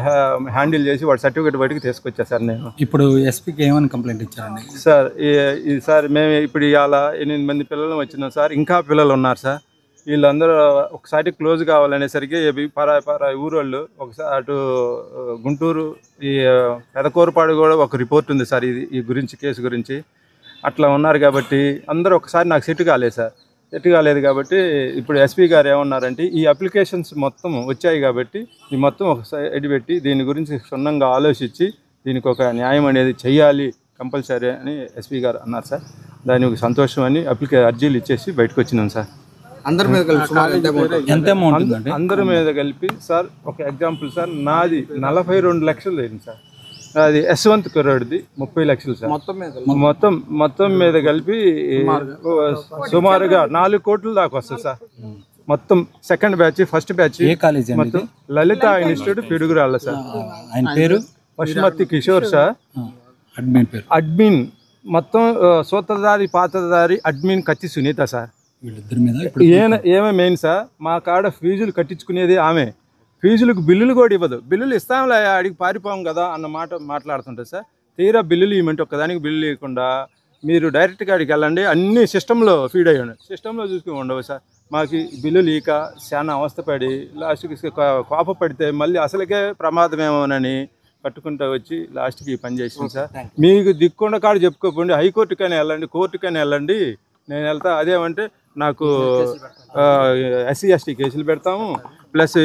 హ్యాండిల్ చేసి వాడి సర్టిఫికెట్ బయటకు తీసుకొచ్చా సార్. నేను ఇప్పుడు ఎస్పీకి ఏమైనా కంప్లైంట్ ఇచ్చారండి సార్? మేము ఇప్పుడు ఇవాళ 8 మంది పిల్లలు వచ్చినాం సార్. ఇంకా పిల్లలు ఉన్నారు సార్. వీళ్ళందరూ ఒకసారి క్లోజ్ కావాలనేసరికి పరాయి ఊరోళ్ళు ఒకసారి అటు గుంటూరు ఈ పెదకూరపాడు కూడా ఒక రిపోర్ట్ ఉంది సార్ ఈ గురించి, కేసు గురించి. అట్లా ఉన్నారు కాబట్టి అందరూ ఒకసారి నాకు సెట్ కాలేదు సార్. సెట్ కాలేదు కాబట్టి ఇప్పుడు ఎస్పీ గారు ఏమన్నారంటే ఈ అప్లికేషన్స్ మొత్తం వచ్చాయి కాబట్టి ఈ మొత్తం ఒక సైడ్ పెట్టి దీని గురించి క్షుణ్ణంగా ఆలోచించి దీనికి ఒక న్యాయం అనేది చెయ్యాలి కంపల్సరీ అని ఎస్పీ గారు అన్నారు సార్. దానికి సంతోషం అని అర్జీలు ఇచ్చేసి బయటకు వచ్చినాం సార్. అందరి మీద కలిపి అందరి మీద కలిపి సార్ ఒక ఎగ్జాంపుల్ సార్, నాది 42 లక్షలు అయింది సార్. అది యశ్వంత్ కుర్రాడిది 30 లక్షలు సార్. మొత్తం మీద కలిపి సుమారుగా 4 కోట్ల దాకా వస్తుంది సార్. మొత్తం సెకండ్ బ్యాచ్, ఫస్ట్ బ్యాచ్ మొత్తం లలిత ఇన్స్టిట్యూట్ పిడుగురాళ్ళ సార్. ఆయన పేరు పశుమతి కిషోర్ సార్. అడ్మిన్ మొత్తం సూత్రధారి పాత్రధారి అడ్మిన్ కత్తి సునీత సార్. ఏమే మెయిన్ సార్, మా కాడ ఫీజులు కట్టించుకునేది ఆమె. ఫీజులకు బిల్లులు కూడా ఇవ్వదు. బిల్లులు ఇస్తాంలే అడిగి పారిపోం కదా అన్న మాట్లాడుతుంటుంది సార్. తీరా బిల్లులు ఇవ్వమంటే ఒక్కదానికి బిల్లులు ఇవ్వకుండా మీరు డైరెక్ట్గా అడిగి వెళ్ళండి, అన్ని సిస్టంలో ఫీడ్ అయ్యి ఉన్నాయి. సిస్టంలో చూసుకుని ఉండవు సార్. మాకు బిల్లులు ఇక చాలా అవస్థపడి లాస్ట్కి కోప పడితే మళ్ళీ అసలుకే ప్రమాదమేమోనని పట్టుకుంటూ వచ్చి లాస్ట్కి ఈ పని చేసింది సార్. మీకు దిక్కుండా కాడ చెప్పుకోకండి, హైకోర్టుకైనా వెళ్ళండి, కోర్టుకైనా వెళ్ళండి, నేను వెళ్తా. అదేమంటే నాకు ఎస్సీ ఎస్టీ కేసులు పెడతాము, ప్లస్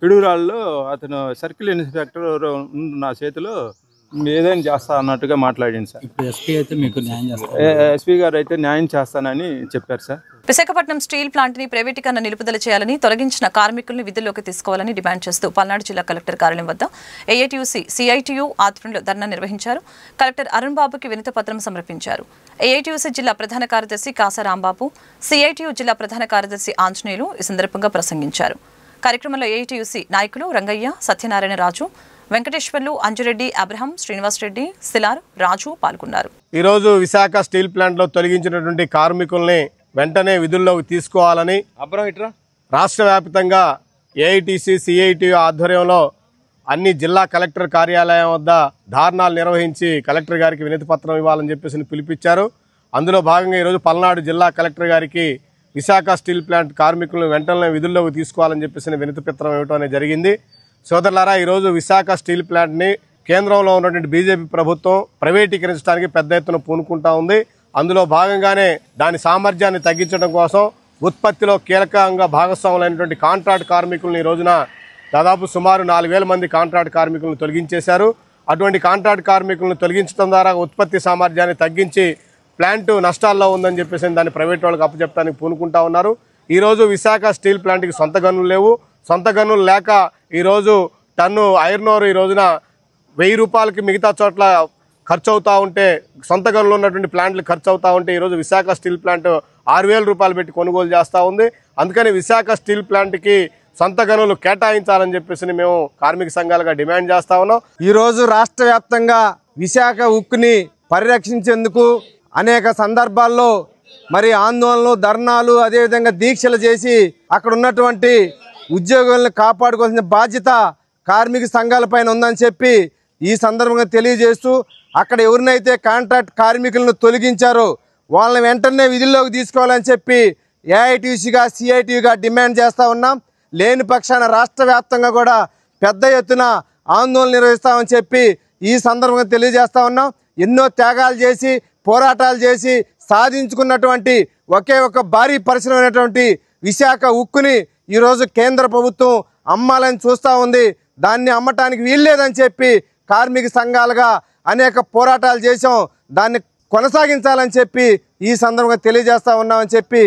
పిడుగురాళ్ళలో అతను సర్కిల్ ఇన్స్పెక్టర్ నా చేతిలో ఏదైనా చేస్తా అన్నట్టుగా మాట్లాడింది సార్. ఎస్పీ గారు అయితే న్యాయం చేస్తానని చెప్పారు సార్. విశాఖపట్నం స్టీల్ ప్లాంట్ ని ప్రైవేటీకరణ నిలుపుదల చేయాలని, తొలగించిన కార్మికుల్ని విధుల్లోకి తీసుకోవాలని డిమాండ్ చేస్తూ పల్నాడు జిల్లా కలెక్టర్ కార్యాలయం వద్ద ఏఐటీయూసీ సిఐటియు ఆధ్వర్యంలో ధర్నా నిర్వహించారు. కలెక్టర్ అరుణ్ బాబుకి వినతి పత్రం సమర్పించారు. ఏఐటీయూసీ జిల్లా ప్రధాన కార్యదర్శి కాసా రాంబాబు, సిఐటియు జిల్లా ప్రధాన కార్యదర్శి ఆంజనేయులు ఈ సందర్భంగా ప్రసంగించారు. కార్యక్రమంలో ఏఐటీయూసీ నాయకులు రంగయ్య, సత్యనారాయణ రాజు, వెంకటేశ్వర్లు, అంజురెడ్డి, అబ్రహం, శ్రీనివాస్ రెడ్డి, సిలార్, రాజు పాల్గొన్నారు. ఈరోజు విశాఖ స్టీల్ ప్లాంట్లో తొలగించినటువంటి కార్మికుల్ని వెంటనే విధుల్లోకి తీసుకోవాలని రాష్ట్ర వ్యాప్తంగా ఏఐటీసీ సిఐటియు ఆధ్వర్యంలో అన్ని జిల్లా కలెక్టర్ కార్యాలయం వద్ద ధారణాలు నిర్వహించి కలెక్టర్ గారికి వినతి పత్రం ఇవ్వాలని చెప్పేసి పిలిపించారు. అందులో భాగంగా ఈరోజు పల్నాడు జిల్లా కలెక్టర్ గారికి విశాఖ స్టీల్ ప్లాంట్ కార్మికులను వెంటనే విధుల్లోకి తీసుకోవాలని చెప్పేసి వినతి పత్రం ఇవ్వడం అనేది జరిగింది. సోదరులారా, ఈరోజు విశాఖ స్టీల్ ప్లాంట్ని కేంద్రంలో ఉన్నటువంటి బీజేపీ ప్రభుత్వం ప్రైవేటీకరించడానికి పెద్ద ఎత్తున పూనుకుంటా ఉంది. అందులో భాగంగానే దాని సామర్థ్యాన్ని తగ్గించడం కోసం ఉత్పత్తిలో కీలకంగా భాగస్వాములైనటువంటి కాంట్రాక్ట్ కార్మికులను ఈ రోజున దాదాపు సుమారు 4,000 మంది కాంట్రాక్ట్ కార్మికులను తొలగించేశారు. అటువంటి కాంట్రాక్ట్ కార్మికులను తొలగించడం ద్వారా ఉత్పత్తి సామర్థ్యాన్ని తగ్గించి ప్లాంట్ నష్టాల్లో ఉందని చెప్పేసి దాన్ని ప్రైవేట్ వాళ్ళకి అప్పచెప్పడానికి పూనుకుంటా ఉన్నారు. ఈరోజు విశాఖ స్టీల్ ప్లాంట్కి సొంత గనులు లేవు. సొంత గనులు లేక ఈరోజు టన్ను ఐరన్ ఓర్ ఈ రోజున 1000 రూపాయలకి మిగతా చోట్ల ఖర్చు అవుతూ ఉంటే, సొంత గనులు ఉన్నటువంటి ప్లాంట్లు ఖర్చు అవుతూ ఉంటే ఈరోజు విశాఖ స్టీల్ ప్లాంట్ 6,000 రూపాయలు పెట్టి కొనుగోలు చేస్తూ ఉంది. అందుకని విశాఖ స్టీల్ ప్లాంట్కి సొంత గనులు కేటాయించాలని చెప్పేసి మేము కార్మిక సంఘాలుగా డిమాండ్ చేస్తా ఉన్నాం. ఈరోజు రాష్ట్ర వ్యాప్తంగా విశాఖ ఉక్కుని పరిరక్షించేందుకు అనేక సందర్భాల్లో మరి ఆందోళనలు, ధర్నాలు, అదేవిధంగా దీక్షలు చేసి అక్కడ ఉన్నటువంటి ఉద్యోగులను కాపాడుకోవాల్సిన బాధ్యత కార్మిక సంఘాలపైన ఉందని చెప్పి ఈ సందర్భంగా తెలియజేస్తూ, అక్కడ ఎవరినైతే కాంట్రాక్ట్ కార్మికులను తొలగించారో వాళ్ళని వెంటనే విధుల్లోకి తీసుకోవాలని చెప్పి ఏఐటీసీగా, సిఐటిగా డిమాండ్ చేస్తూ ఉన్నాం. లేని పక్షాన రాష్ట్ర వ్యాప్తంగా కూడా పెద్ద ఎత్తున ఆందోళన నిర్వహిస్తామని చెప్పి ఈ సందర్భంగా తెలియజేస్తా ఉన్నాం. ఎన్నో త్యాగాలు చేసి, పోరాటాలు చేసి సాధించుకున్నటువంటి ఒకే ఒక భారీ పరిశ్రమైనటువంటి విశాఖ ఉక్కుని ఈరోజు కేంద్ర ప్రభుత్వం అమ్మాలని చూస్తూ ఉంది. దాన్ని అమ్మటానికి వీల్లేదని చెప్పి కార్మిక సంఘాలుగా అనేక పోరాటాలు చేసాం. దాన్ని కొనసాగించాలని చెప్పి ఈ సందర్భంగా తెలియజేస్తా ఉన్నామని చెప్పి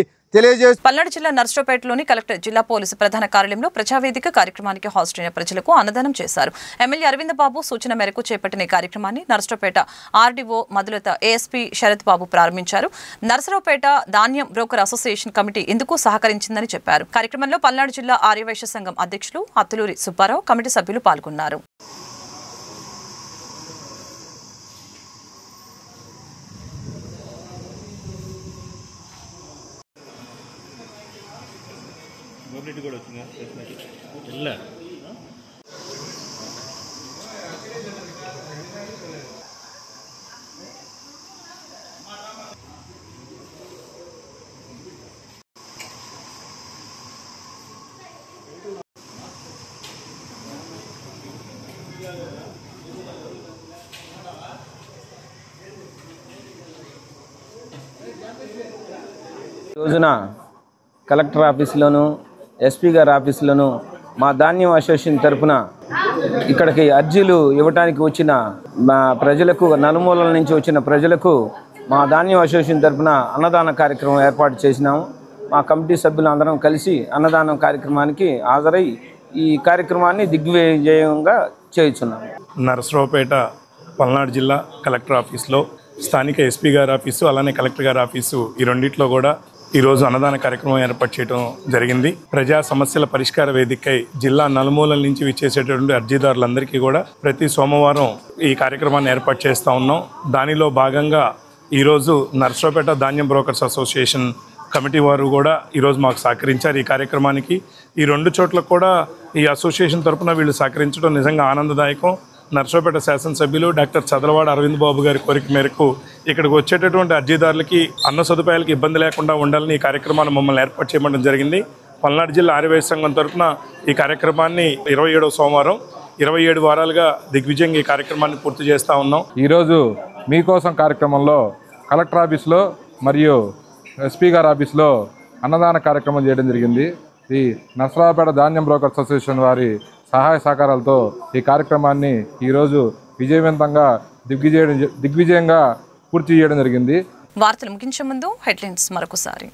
పల్నాడు జిల్లా నర్సరావుపేటలోని కలెక్టర్ జిల్లా పోలీసు ప్రధాన కార్యాలయంలో ప్రజావేదిక కార్యక్రమానికి హాజరైన ప్రజలకు అన్నదానం చేశారు. ఎమ్మెల్యే అరవింద్ బాబు సూచన మేరకు చేపట్టిన ఈ కార్యక్రమాన్ని నర్సరావుపేట ఆర్డీఓ మధులత, ఏఎస్పీ శరత్ బాబు ప్రారంభించారు. నర్సరావుపేట ధాన్యం బ్రోకర్ అసోసియేషన్ కమిటీ ఇందుకు సహకరించిందని చెప్పారు. కార్యక్రమంలో పల్నాడు జిల్లా ఆర్యవైశ్య సంఘం అధ్యక్షులు అత్తులూరి సుబ్బారావు, కమిటీ సభ్యులు పాల్గొన్నారు. రోజున కలెక్టర్ ఆఫీసులోను, ఎస్పీ గారి ఆఫీసులోను మా ధాన్యం అసోసియేషన్ తరఫున ఇక్కడికి అర్జీలు ఇవ్వడానికి వచ్చిన మా ప్రజలకు, నలుమూలల నుంచి వచ్చిన ప్రజలకు మా ధాన్యం అసోసియేషన్ తరఫున అన్నదాన కార్యక్రమం ఏర్పాటు చేసినాము. మా కమిటీ సభ్యులు అందరం కలిసి అన్నదానం కార్యక్రమానికి హాజరై ఈ కార్యక్రమాన్ని దిగ్విజయంగా చేయుచున్నాము. నరసరావుపేట పల్నాడు జిల్లా కలెక్టర్ ఆఫీస్లో, స్థానిక ఎస్పీ గారి ఆఫీసు, అలానే కలెక్టర్ గారి ఆఫీసు, ఈ రెండిట్లో కూడా ఈరోజు అన్నదాన కార్యక్రమం ఏర్పాటు చేయడం జరిగింది. ప్రజా సమస్యల పరిష్కార వేదికై జిల్లా నలుమూలల నుంచి విచ్చేసేటటువంటి అర్జీదారులందరికీ కూడా ప్రతి సోమవారం ఈ కార్యక్రమాన్ని ఏర్పాటు చేస్తూ ఉన్నాం. దానిలో భాగంగా ఈరోజు నర్సరావుపేట ధాన్యం బ్రోకర్స్ అసోసియేషన్ కమిటీ వారు కూడా ఈరోజు మాకు సహకరించారు ఈ కార్యక్రమానికి. ఈ రెండు చోట్ల కూడా ఈ అసోసియేషన్ తరఫున వీళ్ళు సహకరించడం నిజంగా ఆనందదాయకం. నర్సరావుపేట శాసనసభ్యులు డాక్టర్ చదలవాడ అరవింద్ బాబు గారి కోరిక మేరకు ఇక్కడికి వచ్చేటటువంటి అర్జీదారులకి అన్న సదుపాయాలకు ఇబ్బంది లేకుండా ఉండాలని ఈ కార్యక్రమాన్ని మమ్మల్ని ఏర్పాటు చేయడం జరిగింది. పల్నాడు జిల్లా ఆర్యవైశ్య సంఘం తరఫున ఈ కార్యక్రమాన్ని 27వ సోమవారం 27 వారాలుగా దిగ్విజయంగా ఈ కార్యక్రమాన్ని పూర్తి చేస్తూ ఉన్నాం. ఈరోజు మీకోసం కార్యక్రమంలో కలెక్టర్ ఆఫీస్లో మరియు ఎస్పీ గారి ఆఫీస్లో అన్నదాన కార్యక్రమం చేయడం జరిగింది. ఈ నర్సరావుపేట ధాన్యం బ్రోకర్స్ అసోసియేషన్ వారి సహాయ సహకారాలతో ఈ కార్యక్రమాన్ని ఈరోజు విజయవంతంగా దిగ్విజయంగా పూర్తి చేయడం జరిగింది. వార్తలు ముగించే ముందు హెడ్లైన్స్ మరొకసారి.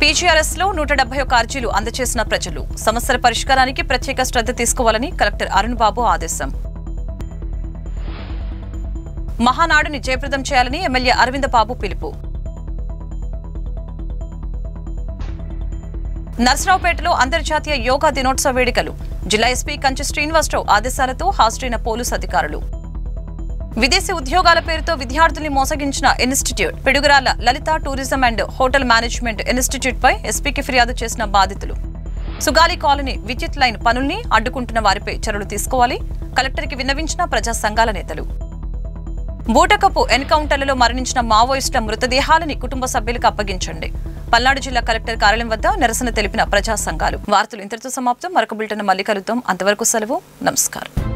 పీజీఆర్ఎస్ లో 171 అర్జీలు అందజేసిన ప్రజలు సమస్యల పరిష్కారానికి ప్రత్యేక శ్రద్ధ తీసుకోవాలని కలెక్టర్ అరుణ్ బాబు ఆదేశం. మహానాడుని జయప్రదం చేయాలని ఎమ్మెల్యే అరవింద్ బాబు పిలుపు. నర్సరావుపేటలో అంతర్జాతీయ యోగా దినోత్సవ వేడుకలు జిల్లా ఎస్పీ కంచి శ్రీనివాసరావు ఆదేశాలతో హాజరైన పోలీసు అధికారులు. విదేశీ ఉద్యోగాల పేరుతో విద్యార్థుల్ని మోసగించిన institute Piduguralla Lalitha tourism and hotel management institute పై ఎస్పీకి ఫిర్యాదు చేసిన బాధితులు. సుగాలి కాలనీ విద్యుత్ లైన్ పనుల్ని అడ్డుకుంటున్న వారిపై చర్యలు తీసుకోవాలి. కలెక్టర్కి విన్నవించిన ప్రజా సంఘాల నేతలు. బూటకపు ఎన్కౌంటర్లలో మరణించిన మావోయిస్టుల మృతదేహాలని కుటుంబ సభ్యులకు అప్పగించండి. పల్నాడు జిల్లా కలెక్టర్ కార్యాలయం వద్ద నిరసన తెలిపిన ప్రజా సంఘాలు. వార్తలు ఇంతటితో సమాప్తం. మరొక బులెటిన్ మళ్ళీ కలుద్దాం. అంతవరకు సెలవు. నమస్కారం.